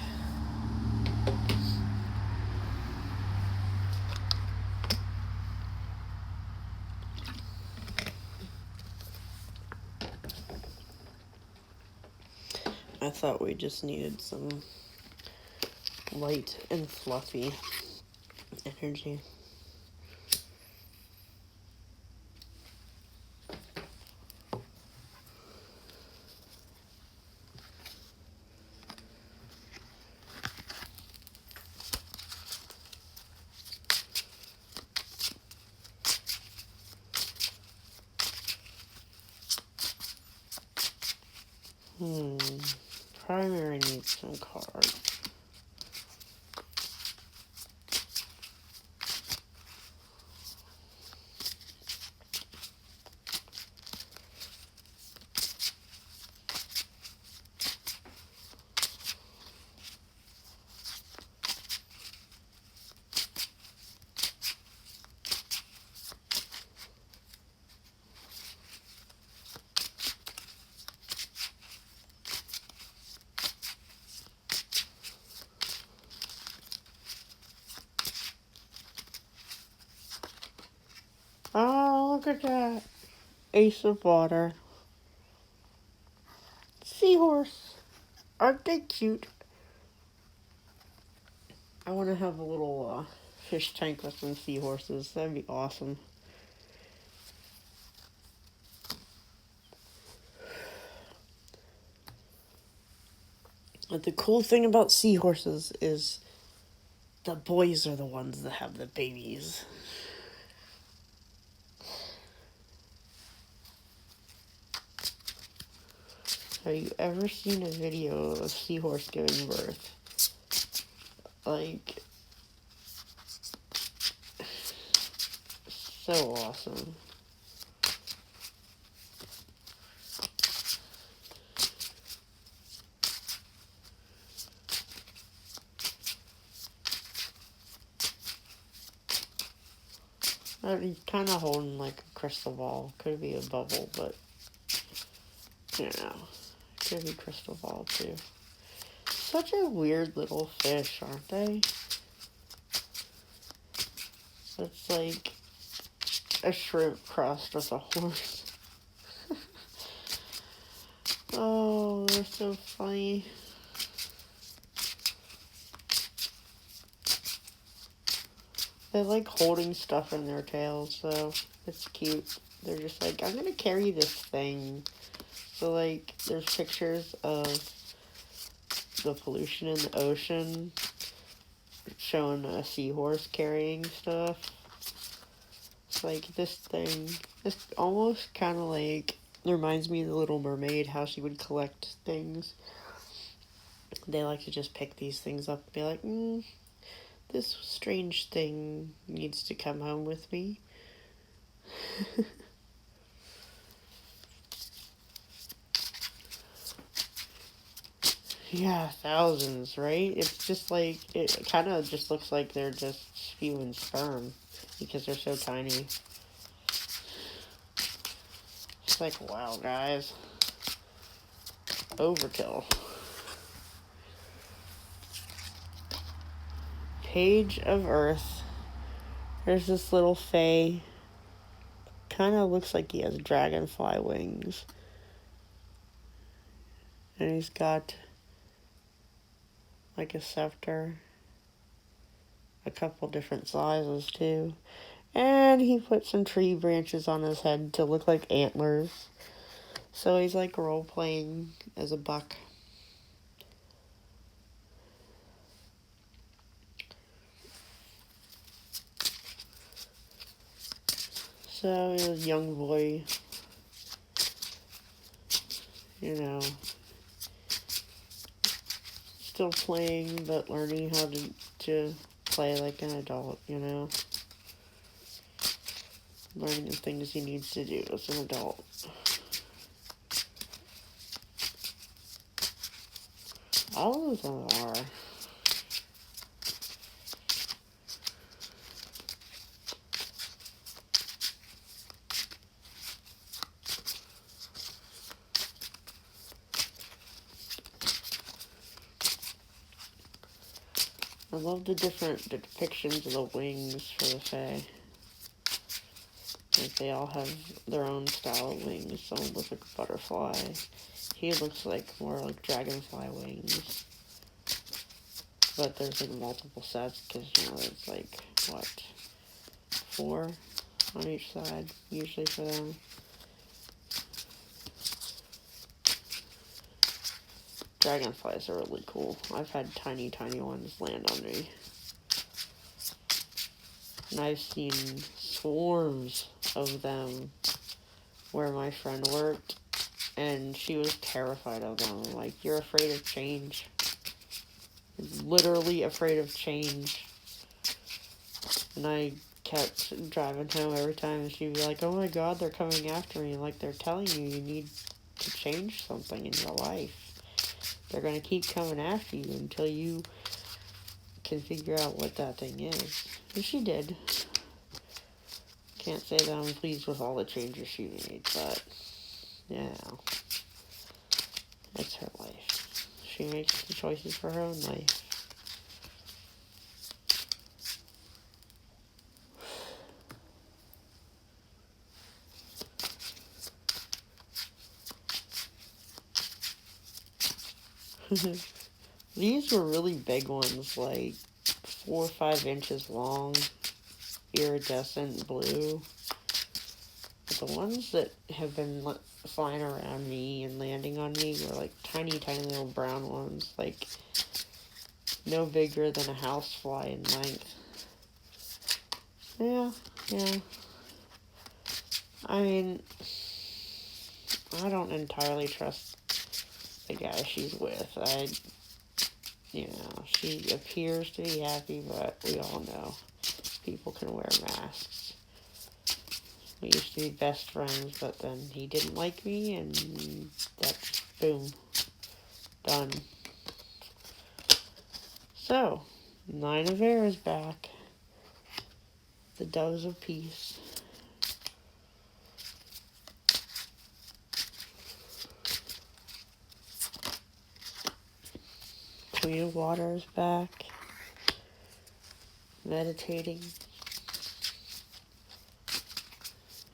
I thought we just needed some light and fluffy energy. Primary needs some cards. Oh, look at that. Ace of water. Seahorse. Aren't they cute? I want to have a little fish tank with some seahorses. That'd be awesome. But the cool thing about seahorses is the boys are the ones that have the babies. Have you ever seen a video of a seahorse giving birth? Like, so awesome. He's kind of holding like a crystal ball. Could be a bubble, but you know, could be crystal ball too. Such a weird little fish, aren't they? It's like a shrimp crossed with a horse. Oh, they're so funny. They like holding stuff in their tails, so it's cute. They're just like, I'm gonna carry this thing. So like, there's pictures of the pollution in the ocean showing a seahorse carrying stuff. It's like this thing, it's almost kind of like, it reminds me of the Little Mermaid, how she would collect things. they like to just pick these things up and be like, this strange thing needs to come home with me. Yeah, thousands, right? It's just like, it kind of just looks like they're just spewing sperm because they're so tiny. It's like, wow, guys. Overkill. Page of Earth. There's this little fae. Kind of looks like he has dragonfly wings. And he's got like a scepter. A couple different sizes too. And he put some tree branches on his head to look like antlers. So he's like role playing as a buck. So he was a young boy, you know, still playing but learning how to play like an adult, you know. Learning the things he needs to do as an adult. All of them are. I love the different depictions of the wings for the fae. Like they all have their own style of wings. Some look like a butterfly. He looks like more like dragonfly wings. But there's like multiple sets because, you know, it's like, what, 4 on each side, usually for them. Dragonflies are really cool. I've had tiny, tiny ones land on me. And I've seen swarms of them where my friend worked, and she was terrified of them. I'm like, you're afraid of change. You're literally afraid of change. And I kept driving home every time, and she'd be like, oh my god, they're coming after me. Like, they're telling you you need to change something in your life. They're going to keep coming after you until you can figure out what that thing is. And she did. Can't say that I'm pleased with all the changes she made, but, you know, it's her life. She makes the choices for her own life. These were really big ones, like 4 or 5 inches long, iridescent blue. But the ones that have been flying around me and landing on me were like tiny, tiny little brown ones, like no bigger than a housefly in length. Yeah. I mean, I don't entirely trust the guy she's with. She appears to be happy, but we all know people can wear masks. We used to be best friends, but then he didn't like me, and that's, boom, done. So, 9 of Air is back. The Doves of Peace. Queen of Water is back. Meditating.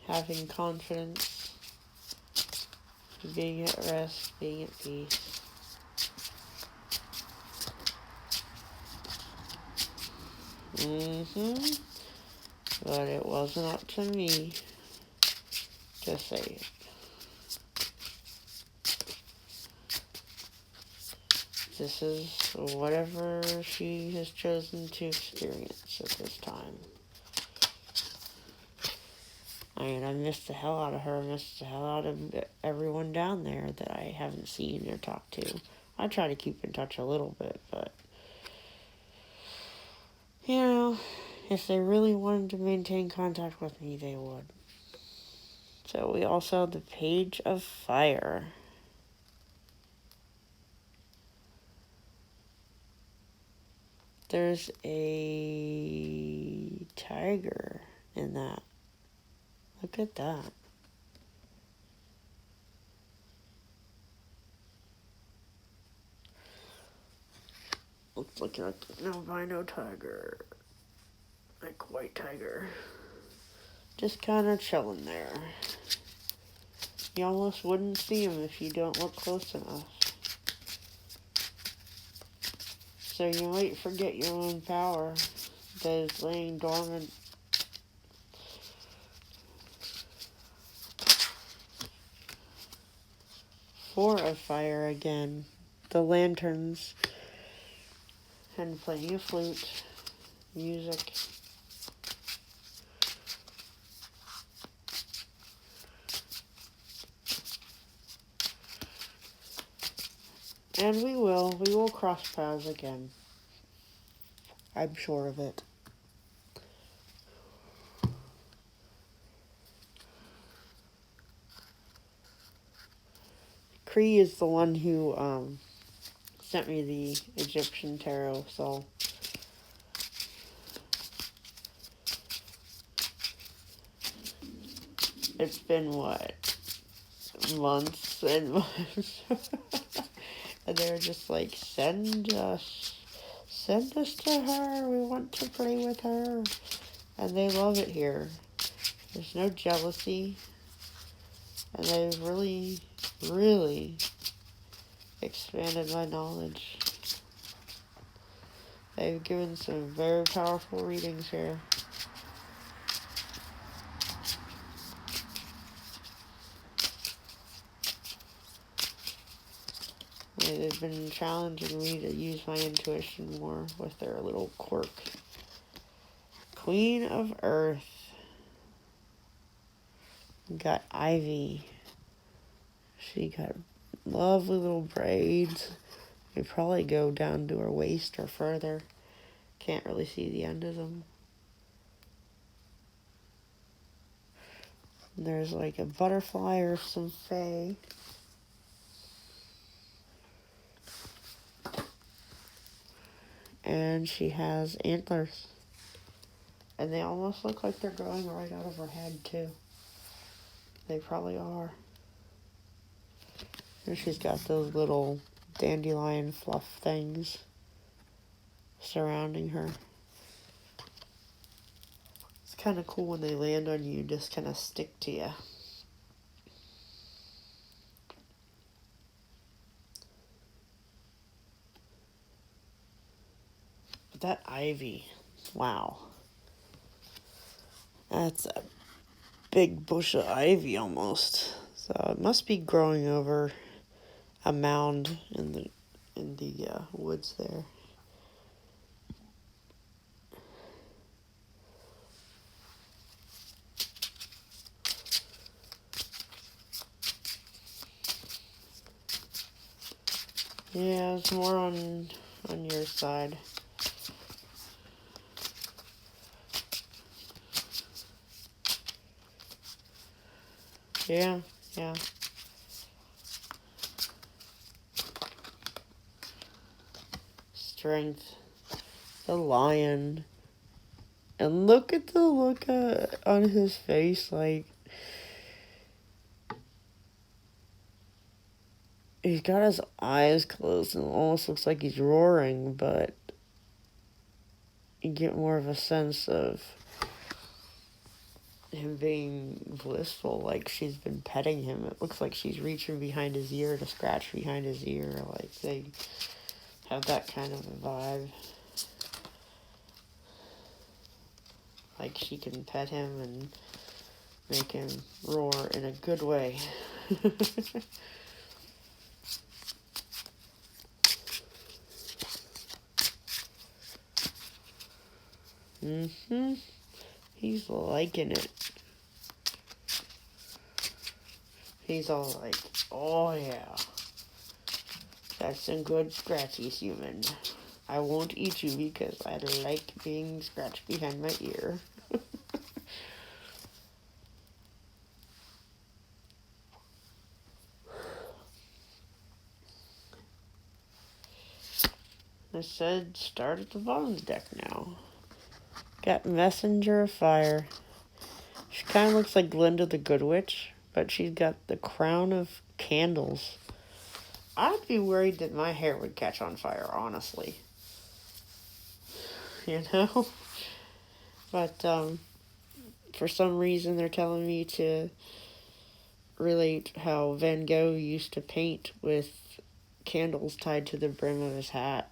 Having confidence. Being at rest. Being at peace. But it wasn't up to me to say it. This is whatever she has chosen to experience at this time. I mean, I missed the hell out of her. I missed the hell out of everyone down there that I haven't seen or talked to. I try to keep in touch a little bit, but, you know, if they really wanted to maintain contact with me, they would. So we also have the Page of Fire. There's a tiger in that. Look at that. Looks like an albino tiger. Like white tiger. Just kind of chilling there. You almost wouldn't see him if you don't look close enough. So you might forget your own power that is laying dormant. Four of Fire again. The lanterns. And playing a flute. Music. And we will cross paths again. I'm sure of it. Cree is the one who sent me the Egyptian tarot, so it's been what? Months and months. And they're just like, send us to her, we want to pray with her. And they love it here. There's no jealousy. And they've really, really expanded my knowledge. They've given some very powerful readings here. They've been challenging me to use my intuition more with their little quirk. Queen of Earth. We got Ivy. She got lovely little braids. They probably go down to her waist or further. Can't really see the end of them. And there's like a butterfly or some fae. And she has antlers. And they almost look like they're growing right out of her head, too. They probably are. And she's got those little dandelion fluff things surrounding her. It's kind of cool when they land on you, just kind of stick to you. But that ivy, wow. That's a big bush of ivy almost. So it must be growing over a mound in the woods there. Yeah, it's more on your side. Yeah. Strength. The lion. And look at the look on his face, like, he's got his eyes closed and it almost looks like he's roaring, but you get more of a sense of him being blissful, like she's been petting him. It looks like she's reaching behind his ear to scratch behind his ear, like they have that kind of a vibe. Like she can pet him and make him roar in a good way. He's liking it. He's all like, oh yeah. That's some good scratchies, human. I won't eat you because I like being scratched behind my ear. I said start at the bottom deck now. Got Messenger of Fire. She kind of looks like Glinda the Good Witch, but she's got the crown of candles. I'd be worried that my hair would catch on fire, honestly. You know? But, for some reason they're telling me to relate how Van Gogh used to paint with candles tied to the brim of his hat.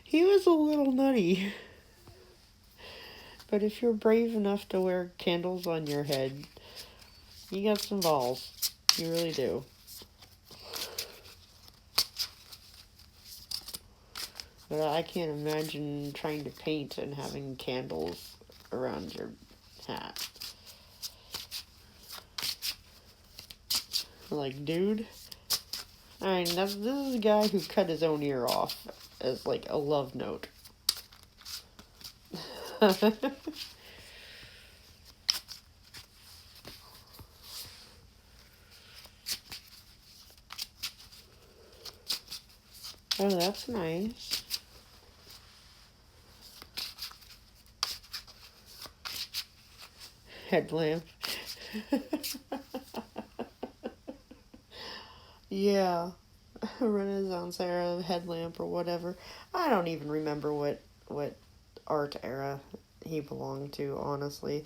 He was a little nutty. But if you're brave enough to wear candles on your head, you got some balls. You really do. But I can't imagine trying to paint and having candles around your hat. Like, dude. I mean, this is a guy who cut his own ear off as, like, a love note. Oh, that's nice. Headlamp. Yeah. Renaissance era headlamp or whatever. I don't even remember what art era he belonged to, honestly.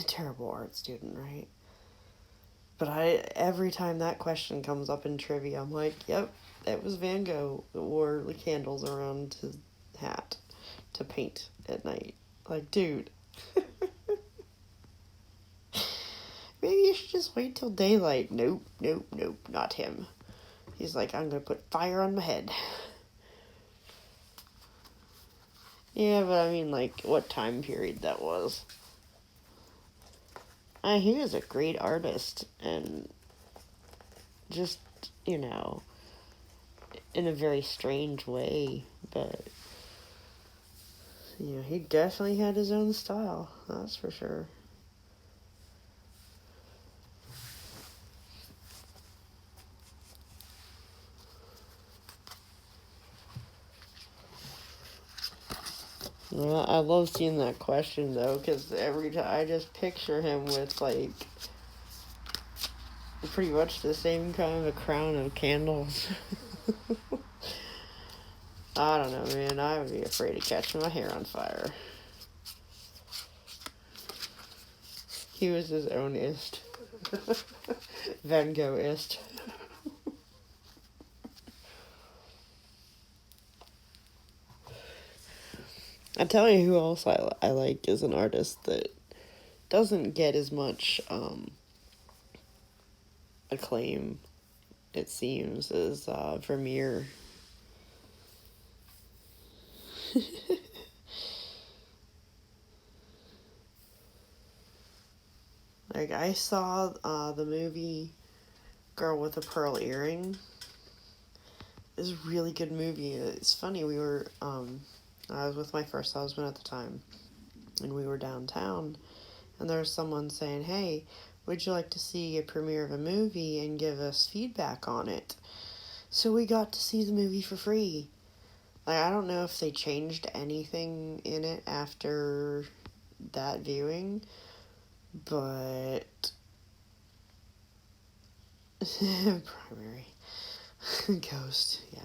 Terrible art student, right? But every time that question comes up in trivia, I'm like, yep, that was Van Gogh that wore the candles around his hat to paint at night. Like, dude. Maybe you should just wait till daylight. Nope, not him. He's like, I'm gonna put fire on my head. Yeah, but I mean, like, what time period that was. He was a great artist, and just, you know, in a very strange way, but, you know, he definitely had his own style, that's for sure. Well, I love seeing that question, though, because every time I just picture him with, like, pretty much the same kind of a crown of candles. I don't know, man. I would be afraid of catching my hair on fire. He was his own ist. Van Gogh-ist. I tell you who else I like as an artist that doesn't get as much acclaim, it seems, as Vermeer. Like, I saw the movie Girl with a Pearl Earring. It's a really good movie. It's funny, I was with my first husband at the time, and we were downtown, and there was someone saying, hey, would you like to see a premiere of a movie and give us feedback on it? So we got to see the movie for free. Like, I don't know if they changed anything in it after that viewing, but primary ghost, yeah.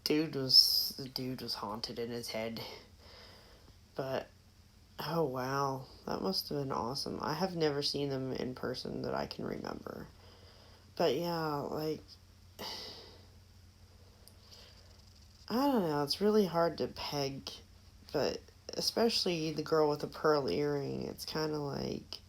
The dude was haunted in his head. But oh wow, that must have been awesome. I have never seen them in person that I can remember. But yeah, like, I don't know, it's really hard to peg, but especially the girl with the pearl earring, it's kind of like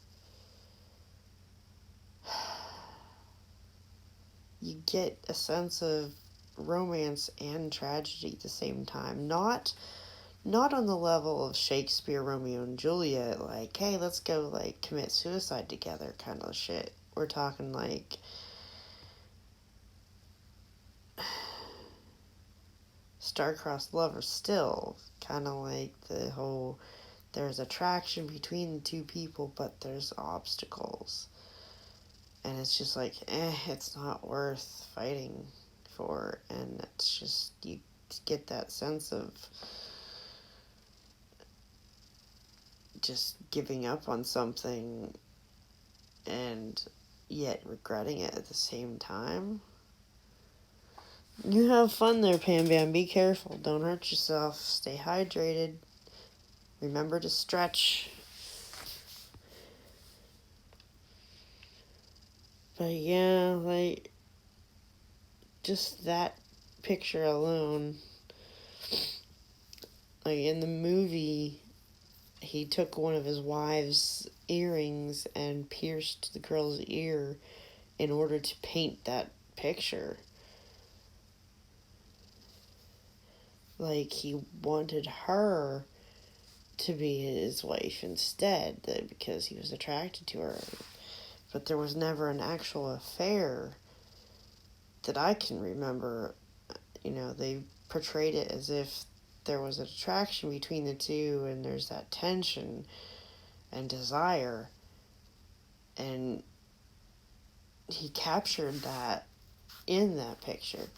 you get a sense of romance and tragedy at the same time. Not on the level of Shakespeare, Romeo and Juliet, like, hey, let's go, like, commit suicide together kind of shit. We're talking, like, star-crossed lovers still. Kind of like the whole, there's attraction between the two people, but there's obstacles. And it's just like, it's not worth fighting for. And it's just, you get that sense of just giving up on something and yet regretting it at the same time. You have fun there, Pam Bam. Be careful. Don't hurt yourself. Stay hydrated. Remember to stretch. But yeah, like, just that picture alone. Like, in the movie, he took one of his wife's earrings and pierced the girl's ear in order to paint that picture. Like, he wanted her to be his wife instead, because he was attracted to her. But there was never an actual affair that I can remember. They portrayed it as if there was an attraction between the two, and there's that tension and desire. And he captured that in that picture.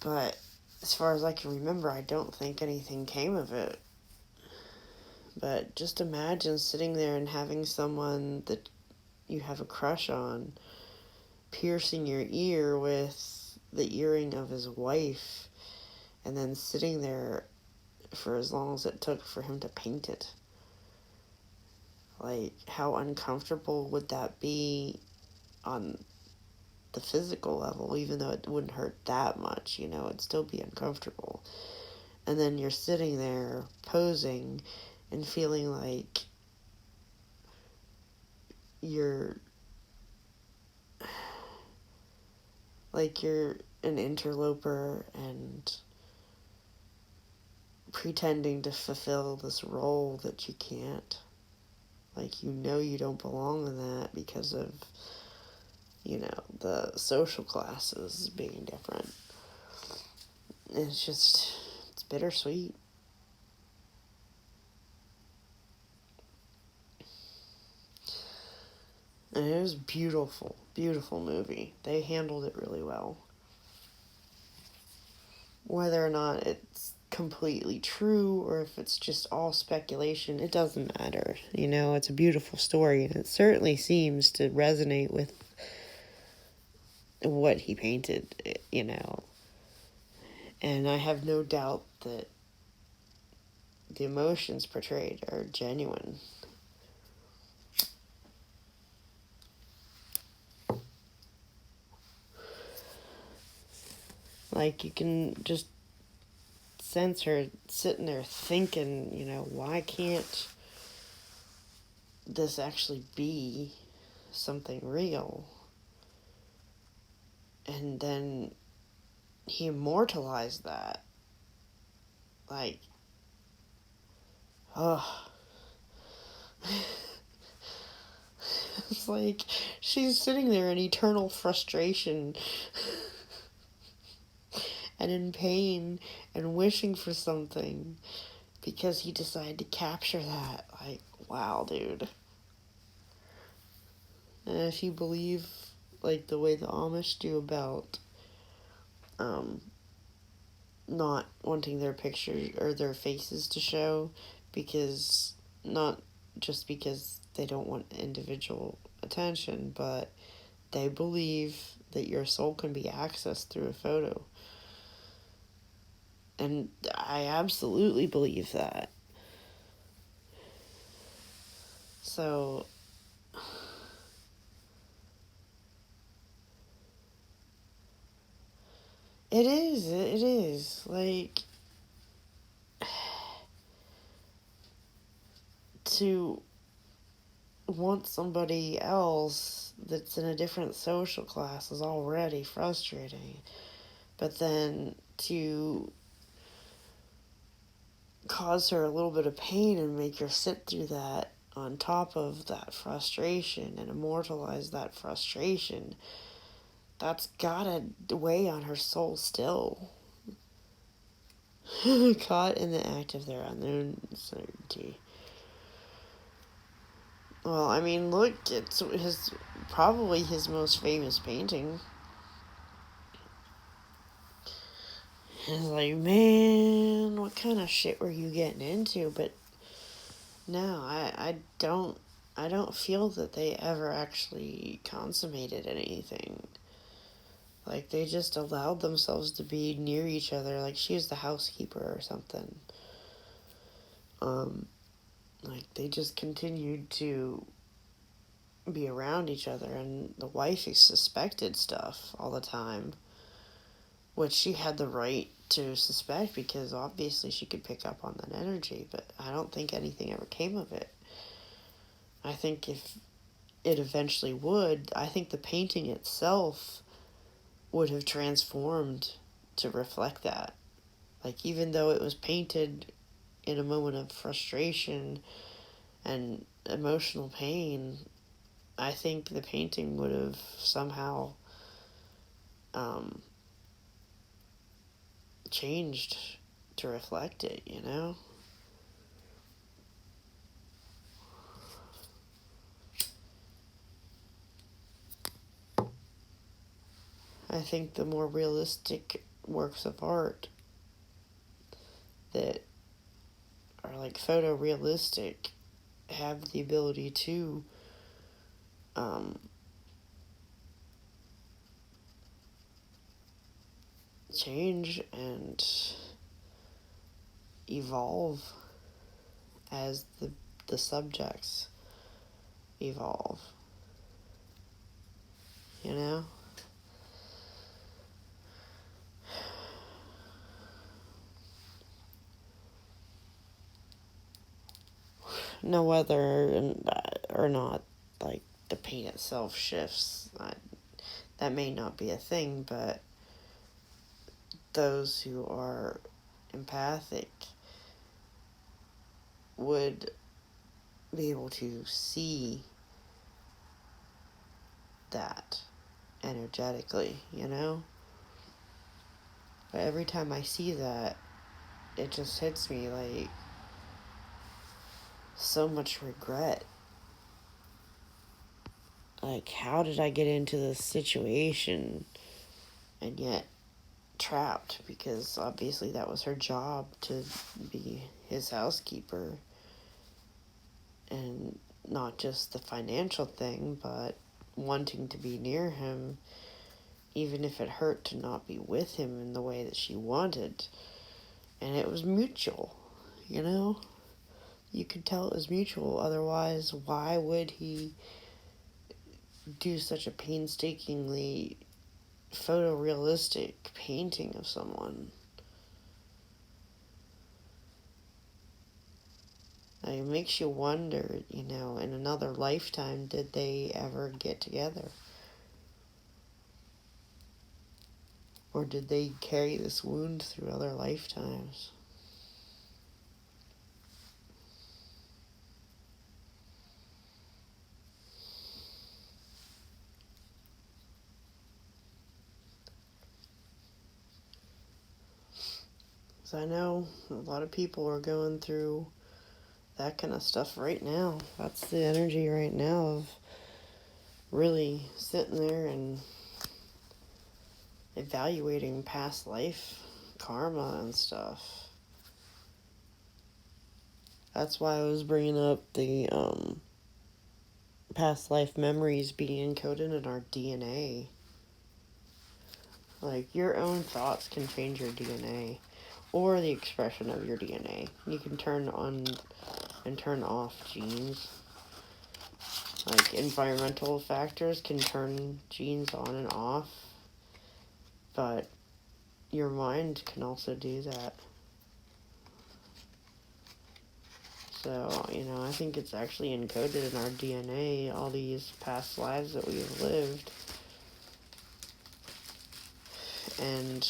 But as far as I can remember, I don't think anything came of it. But just imagine sitting there and having someone that you have a crush on piercing your ear with the earring of his wife, and then sitting there for as long as it took for him to paint it. Like, how uncomfortable would that be on the physical level? Even though it wouldn't hurt that much, it'd still be uncomfortable. And then you're sitting there posing and feeling like you're an interloper and pretending to fulfill this role that you can't. Like, you don't belong in that because of, the social classes being different. It's bittersweet. And it was beautiful, beautiful movie. They handled it really well. Whether or not it's completely true or if it's just all speculation, it doesn't matter. It's a beautiful story, and it certainly seems to resonate with what he painted, And I have no doubt that the emotions portrayed are genuine. Like, you can just sense her sitting there thinking, why can't this actually be something real? And then he immortalized that. Like, it's like she's sitting there in eternal frustration and in pain and wishing for something because he decided to capture that. Like, wow, dude. And if you believe, like, the way the Amish do about not wanting their pictures or their faces to show, because not just because they don't want individual attention, but they believe that your soul can be accessed through a photo. And I absolutely believe that. So it is like, to want somebody else that's in a different social class is already frustrating, but then to cause her a little bit of pain and make her sit through that on top of that frustration and immortalize that frustration, that's gotta weigh on her soul still. Caught in the act of their unknown certainty. Well, I mean, look, it's probably his most famous painting. It's like, man, what kind of shit were you getting into? But no, I don't feel that they ever actually consummated anything. Like, they just allowed themselves to be near each other, like she was the housekeeper or something. Like, they just continued to be around each other, and the wife suspected stuff all the time, which she had the right to suspect because obviously she could pick up on that energy, but I don't think anything ever came of it. I think if it eventually would, I think the painting itself would have transformed to reflect that. Like, even though it was painted in a moment of frustration and emotional pain, I think the painting would have somehow changed to reflect it, you know? I think the more realistic works of art that are like photorealistic have the ability to change and evolve as the subjects evolve, you know? No, whether or not, like, the paint itself shifts, that may not be a thing, but those who are empathic would be able to see that energetically, you know? But every time I see that, it just hits me like so much regret. Like, how did I get into this situation and yet trapped? Because obviously that was her job, to be his housekeeper. And not just the financial thing, but wanting to be near him, even if it hurt to not be with him in the way that she wanted. And it was mutual, you know? You could tell it was mutual. Otherwise, why would he do such a painstakingly photorealistic painting of someone? It makes you wonder, you know, in another lifetime, did they ever get together? Or did they carry this wound through other lifetimes? Because I know a lot of people are going through that kind of stuff right now. That's the energy right now of really sitting there and evaluating past life karma and stuff. That's why I was bringing up the past life memories being encoded in our DNA. Like, your own thoughts can change your DNA, or the expression of your DNA. You can turn on and turn off genes. Like, environmental factors can turn genes on and off, but your mind can also do that. So, you know, I think it's actually encoded in our DNA, all these past lives that we've lived. And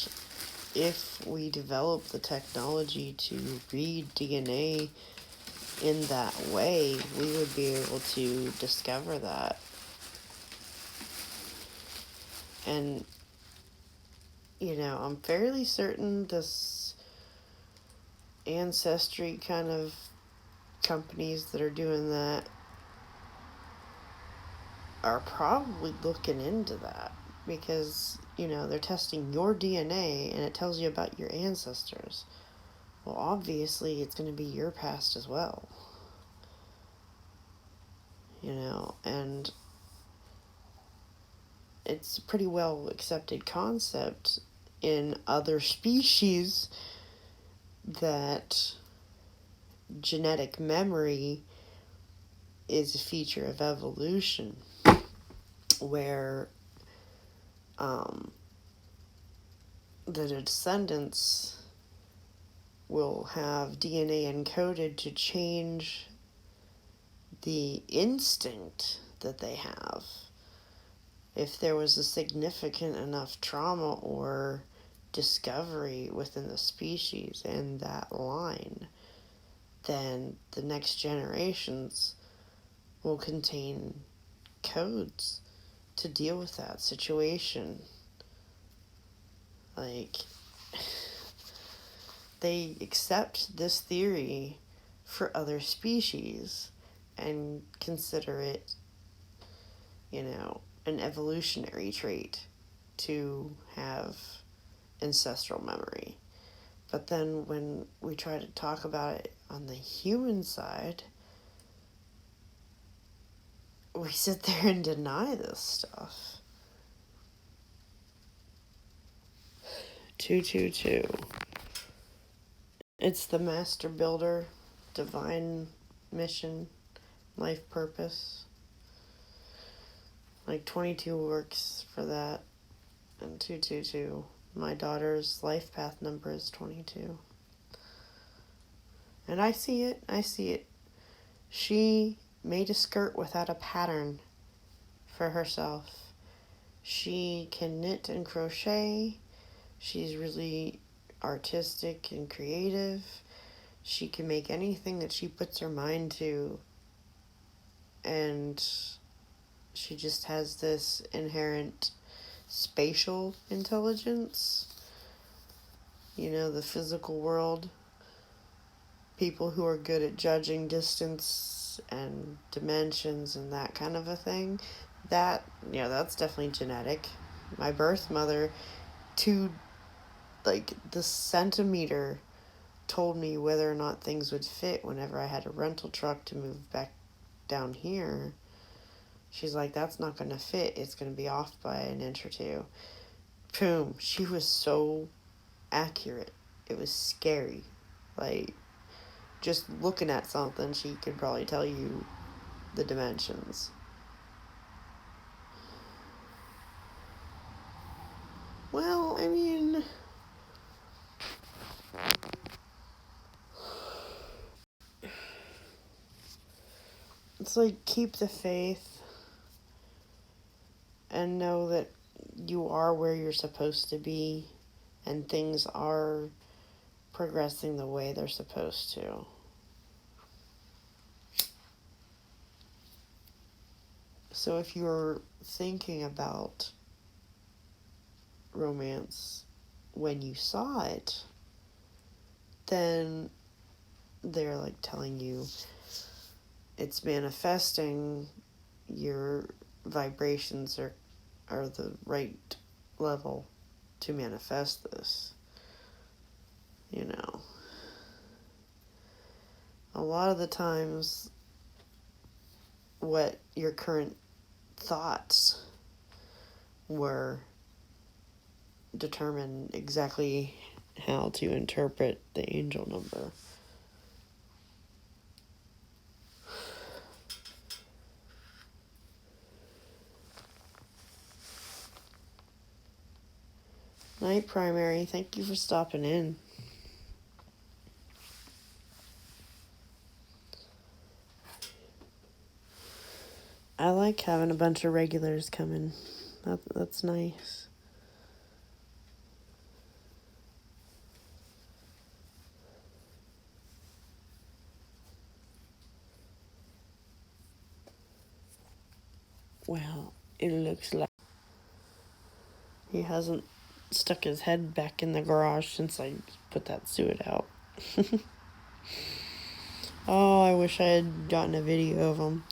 if we develop the technology to read DNA in that way, we would be able to discover that. And, you know, I'm fairly certain this ancestry kind of companies that are doing that are probably looking into that because, they're testing your DNA and it tells you about your ancestors. Well, obviously, it's going to be your past as well. And it's a pretty well accepted concept in other species that genetic memory is a feature of evolution where the descendants will have DNA encoded to change the instinct that they have. If there was a significant enough trauma or discovery within the species in that line, then the next generations will contain codes to deal with that situation. They accept this theory for other species and consider it, an evolutionary trait to have ancestral memory. But then when we try to talk about it on the human side, we sit there and deny this stuff. 222. It's the master builder, divine mission, life purpose. 22 works for that. And 222. My daughter's life path number is 22. And I see it. She made a skirt without a pattern for herself. She can knit and crochet. She's really artistic and creative. She can make anything that she puts her mind to. And she just has this inherent spatial intelligence. The physical world. People who are good at judging distance and dimensions and that kind of a thing. That's definitely genetic. My birth mother, to the centimeter, told me whether or not things would fit whenever I had a rental truck to move back down here. She's like, that's not going to fit. It's going to be off by an inch or two. Boom. She was so accurate. It was scary. Just looking at something, she could probably tell you the dimensions. Well, it's keep the faith and know that you are where you're supposed to be and things are progressing the way they're supposed to. So if you're thinking about romance when you saw it, then they're telling you it's manifesting, your vibrations are the right level to manifest this. A lot of the times what your current thoughts were determine exactly how to interpret the angel number. Night, Primary. Thank you for stopping in. I like having a bunch of regulars coming. That's nice. Well, it looks like he hasn't stuck his head back in the garage since I put that suet out. Oh, I wish I had gotten a video of him.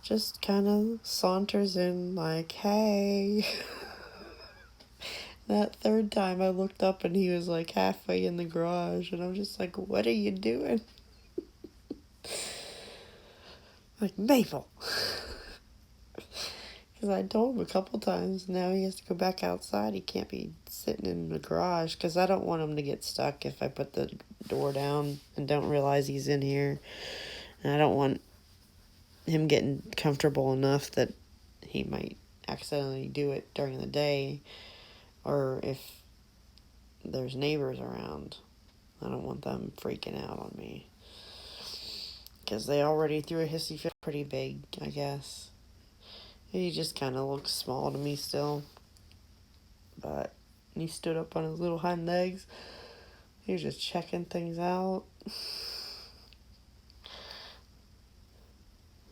Just kind of saunters in like, hey. That third time I looked up and he was like halfway in the garage, and I'm just like, what are you doing? Like, Mabel. Because I told him a couple times, now he has to go back outside. He can't be sitting in the garage, because I don't want him to get stuck if I put the door down and don't realize he's in here. And I don't want him getting comfortable enough that he might accidentally do it during the day, or if there's neighbors around. I don't want them freaking out on me, because they already threw a hissy fit pretty big, I guess. He just kind of looks small to me still, but he stood up on his little hind legs. He was just checking things out.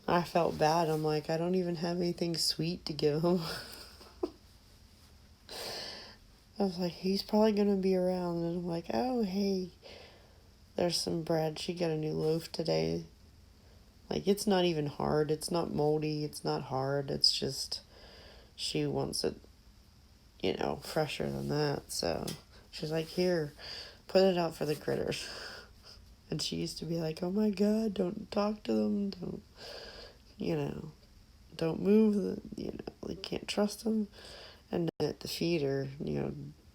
I felt bad. I'm like, I don't even have anything sweet to give him. I was like, he's probably going to be around. And I'm like, oh, hey, there's some bread. She got a new loaf today. Like, it's not even hard. It's not moldy. It's not hard. It's just, she wants it, fresher than that. So she's like, here, put it out for the critters. And she used to be like, oh my God, don't talk to them. Don't move. They can't trust them. And then at the feeder,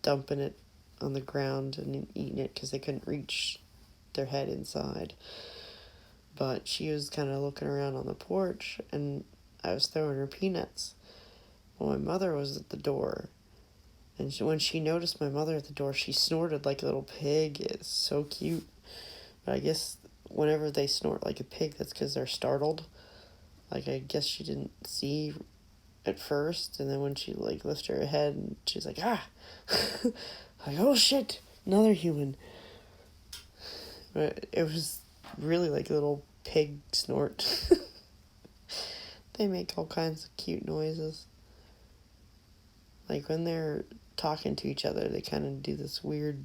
dumping it on the ground and eating it because they couldn't reach their head inside. But she was kind of looking around on the porch, and I was throwing her peanuts. Well, my mother was at the door, and when she noticed my mother at the door, she snorted like a little pig. It's so cute. But I guess whenever they snort like a pig, that's because they're startled. Like, I guess she didn't see at first, and then when she lifted her head, and she's like, ah, like, oh shit, another human. But it was really like a little pig snort. They make all kinds of cute noises. Like when they're talking to each other, they kind of do this weird,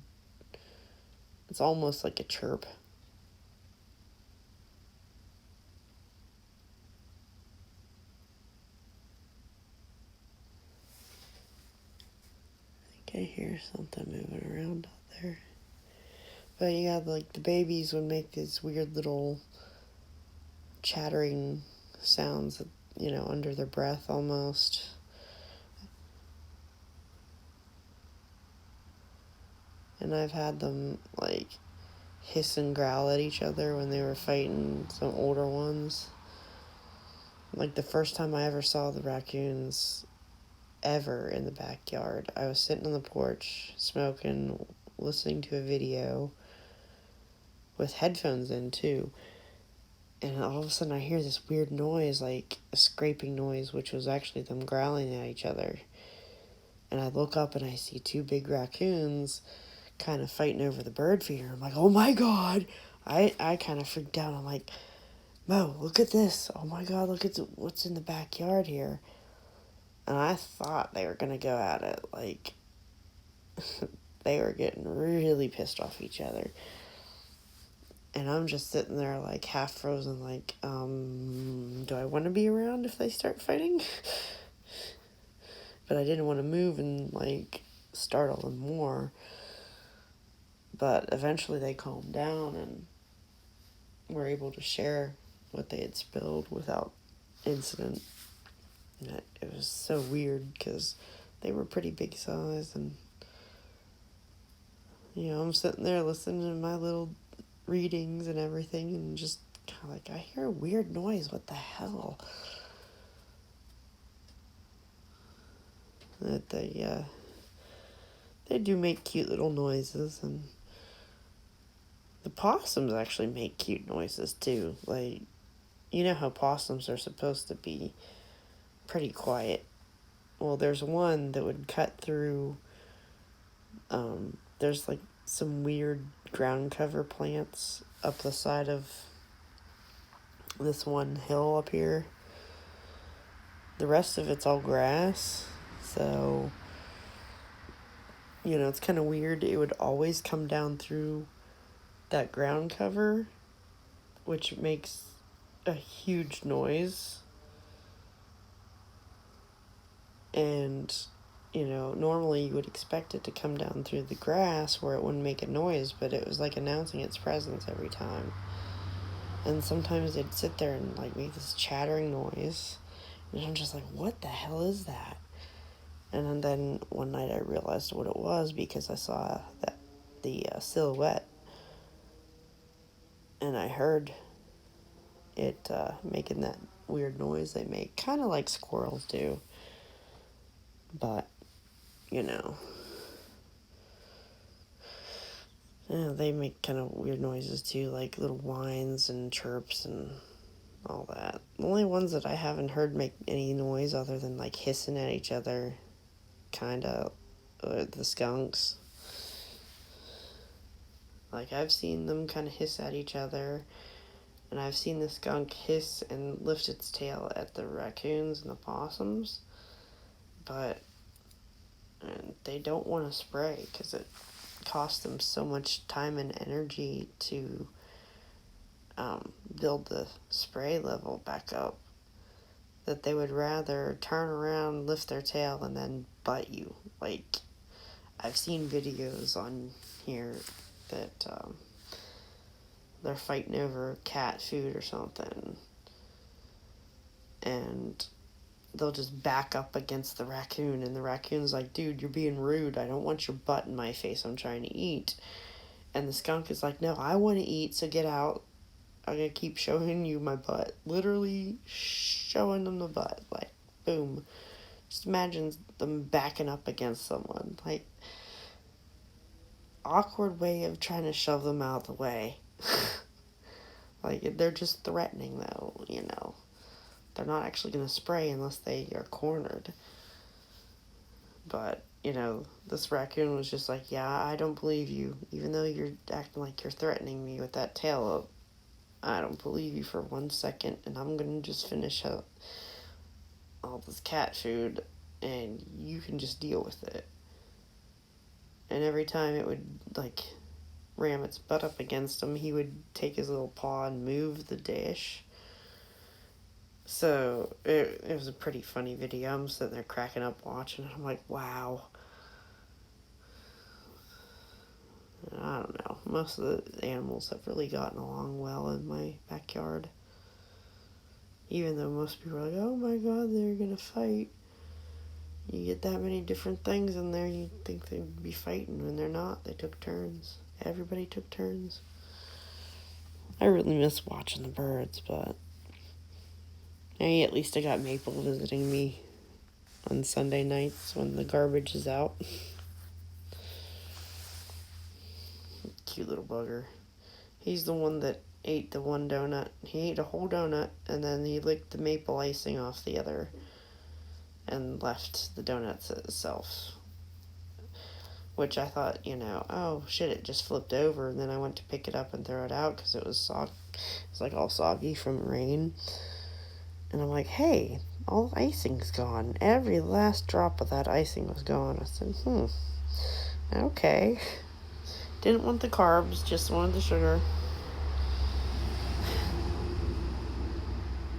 it's almost like a chirp. I think I hear something moving around out there. But yeah, like the babies would make these weird little chattering sounds, under their breath almost. And I've had them hiss and growl at each other when they were fighting some older ones. Like the first time I ever saw the raccoons ever in the backyard, I was sitting on the porch smoking, listening to a video with headphones in too. And all of a sudden I hear this weird noise, like a scraping noise, which was actually them growling at each other. And I look up and I see two big raccoons kind of fighting over the bird feeder. I'm like, oh my God. I kind of freaked out. I'm like, Mo, look at this. Oh my God, look at what's in the backyard here. And I thought they were going to go at it. Like, they were getting really pissed off each other. And I'm just sitting there half frozen, do I want to be around if they start fighting? But I didn't want to move and startle them more. But eventually they calmed down and were able to share what they had spilled without incident. And it was so weird because they were pretty big size, and I'm sitting there listening to my little readings and everything, and just kind of I hear a weird noise. What the hell? That they do make cute little noises, and the possums actually make cute noises too. How possums are supposed to be pretty quiet. Well, there's one that would cut through, there's some weird ground cover plants up the side of this one hill up here. The rest of it's all grass, so it's kind of weird. It would always come down through that ground cover, which makes a huge noise. And, normally you would expect it to come down through the grass where it wouldn't make a noise, but it was like announcing its presence every time. And sometimes they'd sit there and like make this chattering noise. And I'm just like, what the hell is that? And then one night I realized what it was because I saw the silhouette. And I heard it making that weird noise they make. Kind of like squirrels do. But, yeah, they make kind of weird noises too, like little whines and chirps and all that. The only ones that I haven't heard make any noise other than like hissing at each other, kind of, the skunks. Like, I've seen them kind of hiss at each other, and I've seen the skunk hiss and lift its tail at the raccoons and the possums, but they don't want to spray because it costs them so much time and energy to build the spray level back up that they would rather turn around, lift their tail, and then bite you. Like, I've seen videos on here that they're fighting over cat food or something, and they'll just back up against the raccoon, and the raccoon's like, dude, you're being rude. I don't want your butt in my face. I'm trying to eat. And the skunk is like, no, I want to eat, so get out. I'm going to keep showing you my butt. Literally showing them the butt. Like, boom. Just imagine them backing up against someone. Like, awkward way of trying to shove them out of the way. Like, they're just threatening, though, They're not actually going to spray unless they are cornered. But, this raccoon was just like, yeah, I don't believe you. Even though you're acting like you're threatening me with that tail up, I don't believe you for 1 second, and I'm going to just finish up all this cat food, and you can just deal with it. And every time it would, like, ram its butt up against him, he would take his little paw and move the dish. So, it was a pretty funny video. I'm sitting there cracking up watching it. I'm like, wow. I don't know. Most of the animals have really gotten along well in my backyard. Even though most people are like, oh my god, they're gonna fight. You get that many different things in there, you'd think they'd be fighting. When they're not, they took turns. Everybody took turns. I really miss watching the birds, but hey, at least I got Maple visiting me on Sunday nights when the garbage is out. Cute little bugger. He's the one that ate the one donut. He ate a whole donut, and then he licked the maple icing off the other and left the donuts itself. Which I thought, oh shit, it just flipped over, and then I went to pick it up and throw it out because it was like all soggy from rain. And I'm like, hey, all the icing's gone. Every last drop of that icing was gone. I said, okay. Didn't want the carbs, just wanted the sugar.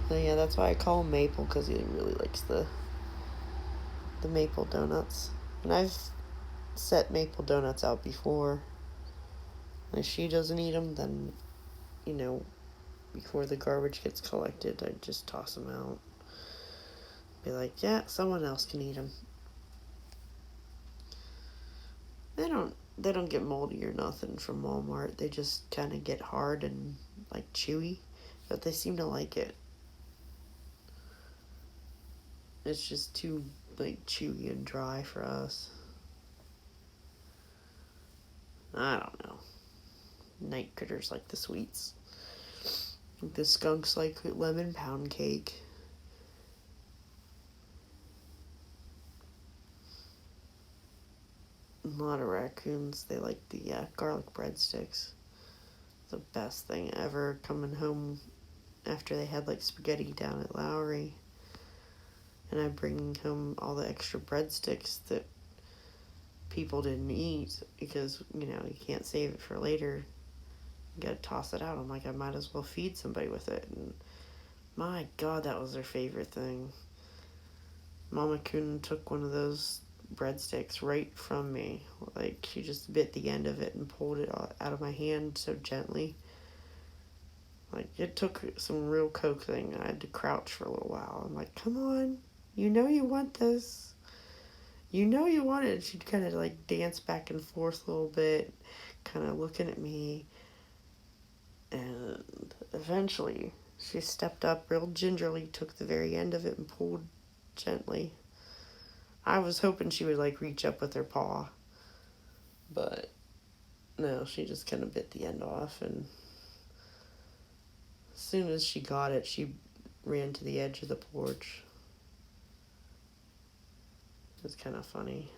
So yeah, that's why I call him Maple, because he really likes the maple donuts. And I've set maple donuts out before. And if she doesn't eat them, then, before the garbage gets collected, I just toss them out. Be like, yeah, someone else can eat them. They don't get moldy or nothing from Walmart. They just kind of get hard and like chewy, but they seem to like it. It's just too like chewy and dry for us. I don't know. Night critters like the sweets. The skunks like lemon pound cake. A lot of raccoons, they like the garlic breadsticks. The best thing ever, coming home after they had like spaghetti down at Lowry. And I bring home all the extra breadsticks that people didn't eat because, you can't save it for later. You gotta toss it out. I'm like, I might as well feed somebody with it. And my God, that was their favorite thing. Mama Coon took one of those breadsticks right from me. Like, she just bit the end of it and pulled it out of my hand so gently. Like, it took some real coaxing. I had to crouch for a little while. I'm like, come on. You know you want this. You know you want it. She'd kind of like dance back and forth a little bit, kind of looking at me. And eventually, she stepped up real gingerly, took the very end of it and pulled gently. I was hoping she would like reach up with her paw. But no, she just kind of bit the end off. And as soon as she got it, she ran to the edge of the porch. It was kind of funny.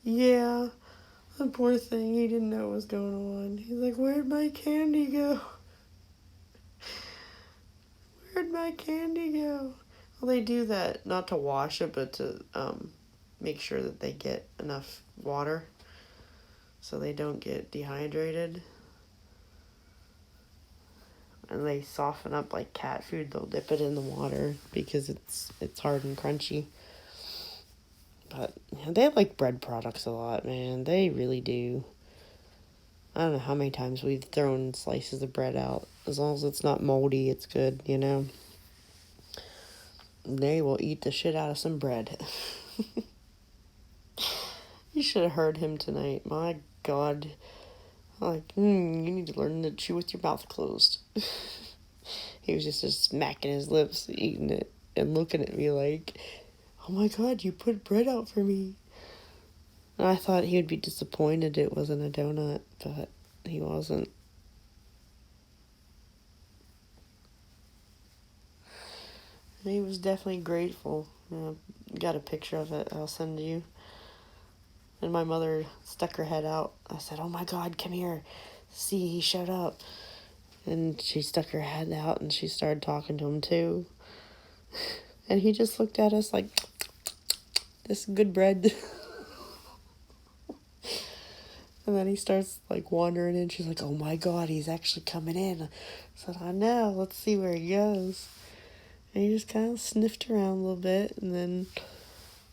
Yeah, the poor thing, he didn't know what was going on. He's like, where'd my candy go? Where'd my candy go? Well, they do that not to wash it, but to make sure that they get enough water so they don't get dehydrated. And they soften up like cat food. They'll dip it in the water because it's hard and crunchy. But they like bread products a lot, man. They really do. I don't know how many times we've thrown slices of bread out. As long as it's not moldy, it's good, They will eat the shit out of some bread. You should have heard him tonight. My God. Like, you need to learn to chew with your mouth closed. He was just smacking his lips, eating it, and looking at me like, oh my God, you put bread out for me. And I thought he would be disappointed it wasn't a donut, but he wasn't. And he was definitely grateful. Got a picture of it I'll send you. And my mother stuck her head out. I said, oh my God, come here. See, he showed up. And she stuck her head out and she started talking to him too. And he just looked at us like, this is good bread. And then he starts like wandering in. She's like, oh my God, he's actually coming in. I said, I know, let's see where he goes. And he just kind of sniffed around a little bit. And then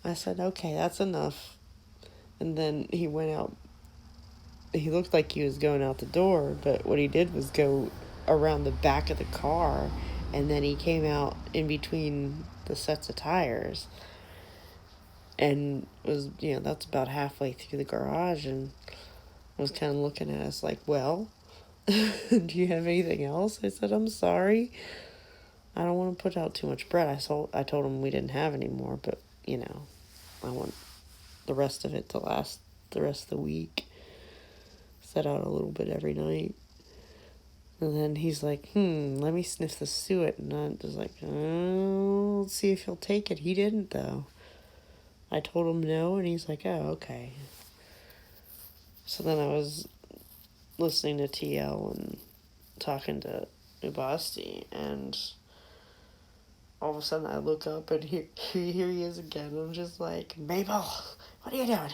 I said, okay, that's enough. And then he went out. He looked like he was going out the door, but what he did was go around the back of the car, and then he came out in between the sets of tires, and was, that's about halfway through the garage, and was kind of looking at us like, well, do you have anything else? I said, I'm sorry. I don't want to put out too much bread. I told him we didn't have any more, but, I want the rest of it to last the rest of the week. Set out a little bit every night. And then he's like, let me sniff the suet. And I was like, oh, let's see if he'll take it. He didn't, though. I told him no, and he's like, oh, okay. So then I was listening to TL and talking to Ubasti, and all of a sudden I look up, and here he is again. I'm just like, Mabel, what are you doing?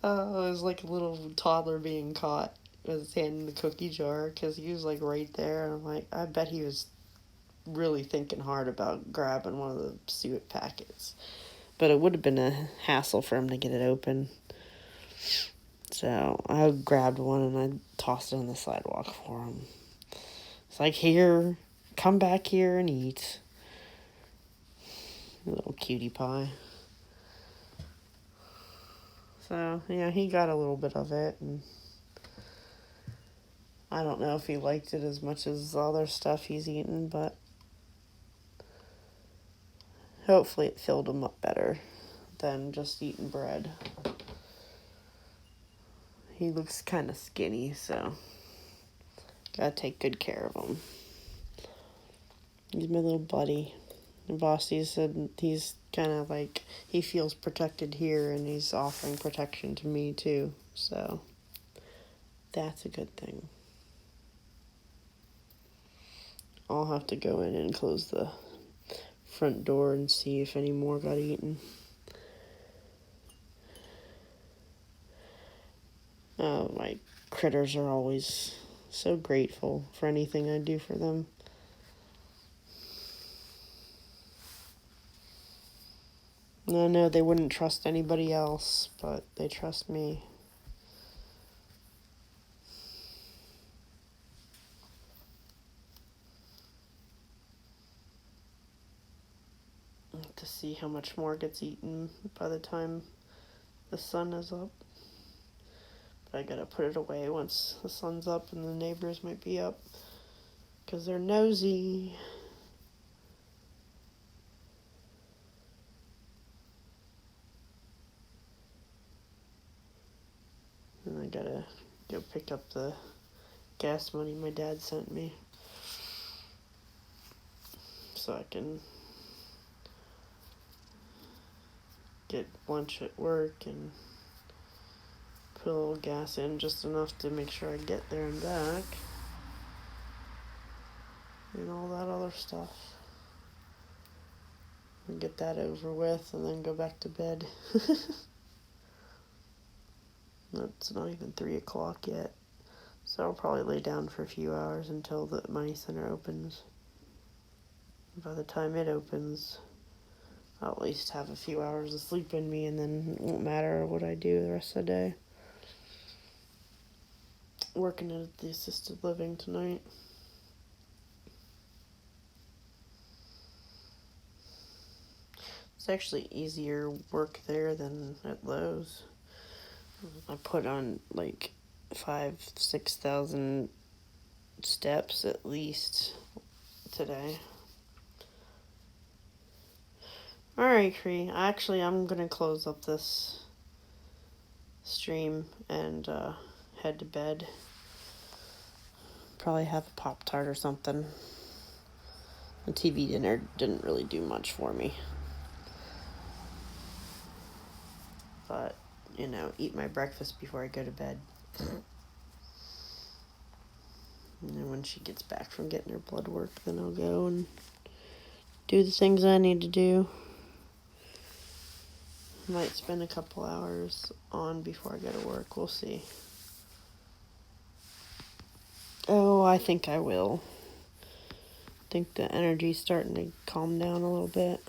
It was like a little toddler being caught with his hand in the cookie jar, because he was like right there, and I'm like, I bet he was really thinking hard about grabbing one of the suet packets. But it would have been a hassle for him to get it open. So I grabbed one and I tossed it on the sidewalk for him. It's like, here, come back here and eat. Little cutie pie. So, yeah, he got a little bit of it, and I don't know if he liked it as much as the other stuff he's eaten, but hopefully it filled him up better than just eating bread. He looks kind of skinny, so gotta take good care of him. He's my little buddy. And Bossy said he's kind of like, he feels protected here, and he's offering protection to me too, so that's a good thing. I'll have to go in and close the front door and see if any more got eaten. My critters are always so grateful for anything I do for them. I know they wouldn't trust anybody else, but they trust me. To see how much more gets eaten by the time the sun is up. But I gotta put it away once the sun's up and the neighbors might be up, because they're nosy. And I gotta go pick up the gas money my dad sent me, so I can get lunch at work and put a little gas in, just enough to make sure I get there and back, and all that other stuff. And get that over with and then go back to bed. It's not even 3 o'clock yet, so I'll probably lay down for a few hours until the money center opens. By the time it opens, I'll at least have a few hours of sleep in me, and then it won't matter what I do the rest of the day. Working at the assisted living tonight. It's actually easier work there than at Lowe's. I put on like 5,000-6,000 steps at least today. Alright, Cree. Actually, I'm gonna close up this stream and head to bed. Probably have a Pop-Tart or something. The TV dinner didn't really do much for me. But, eat my breakfast before I go to bed. And then when she gets back from getting her blood work, then I'll go and do the things I need to do. Might spend a couple hours on before I go to work. We'll see. Oh, I think I will. I think the energy's starting to calm down a little bit.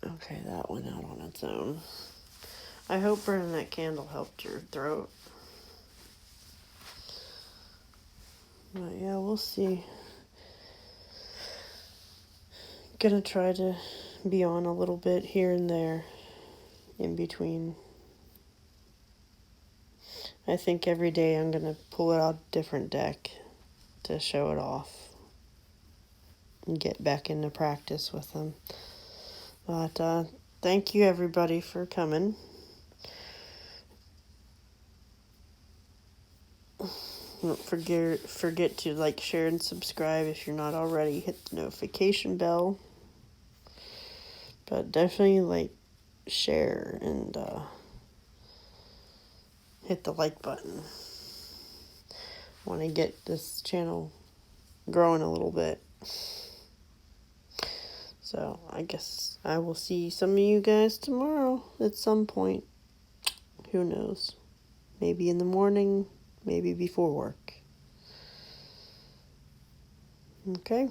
Okay, that went out on its own. I hope burning that candle helped your throat. But yeah, we'll see. Gonna try to be on a little bit here and there in between. I think every day I'm gonna pull out a different deck to show it off and get back into practice with them. But thank you everybody for coming. Don't forget to like, share, and subscribe if you're not already. Hit the notification bell. But definitely share and hit the like button. Want to get this channel growing a little bit. So I guess I will see some of you guys tomorrow at some point. Who knows? Maybe in the morning, maybe before work. Okay.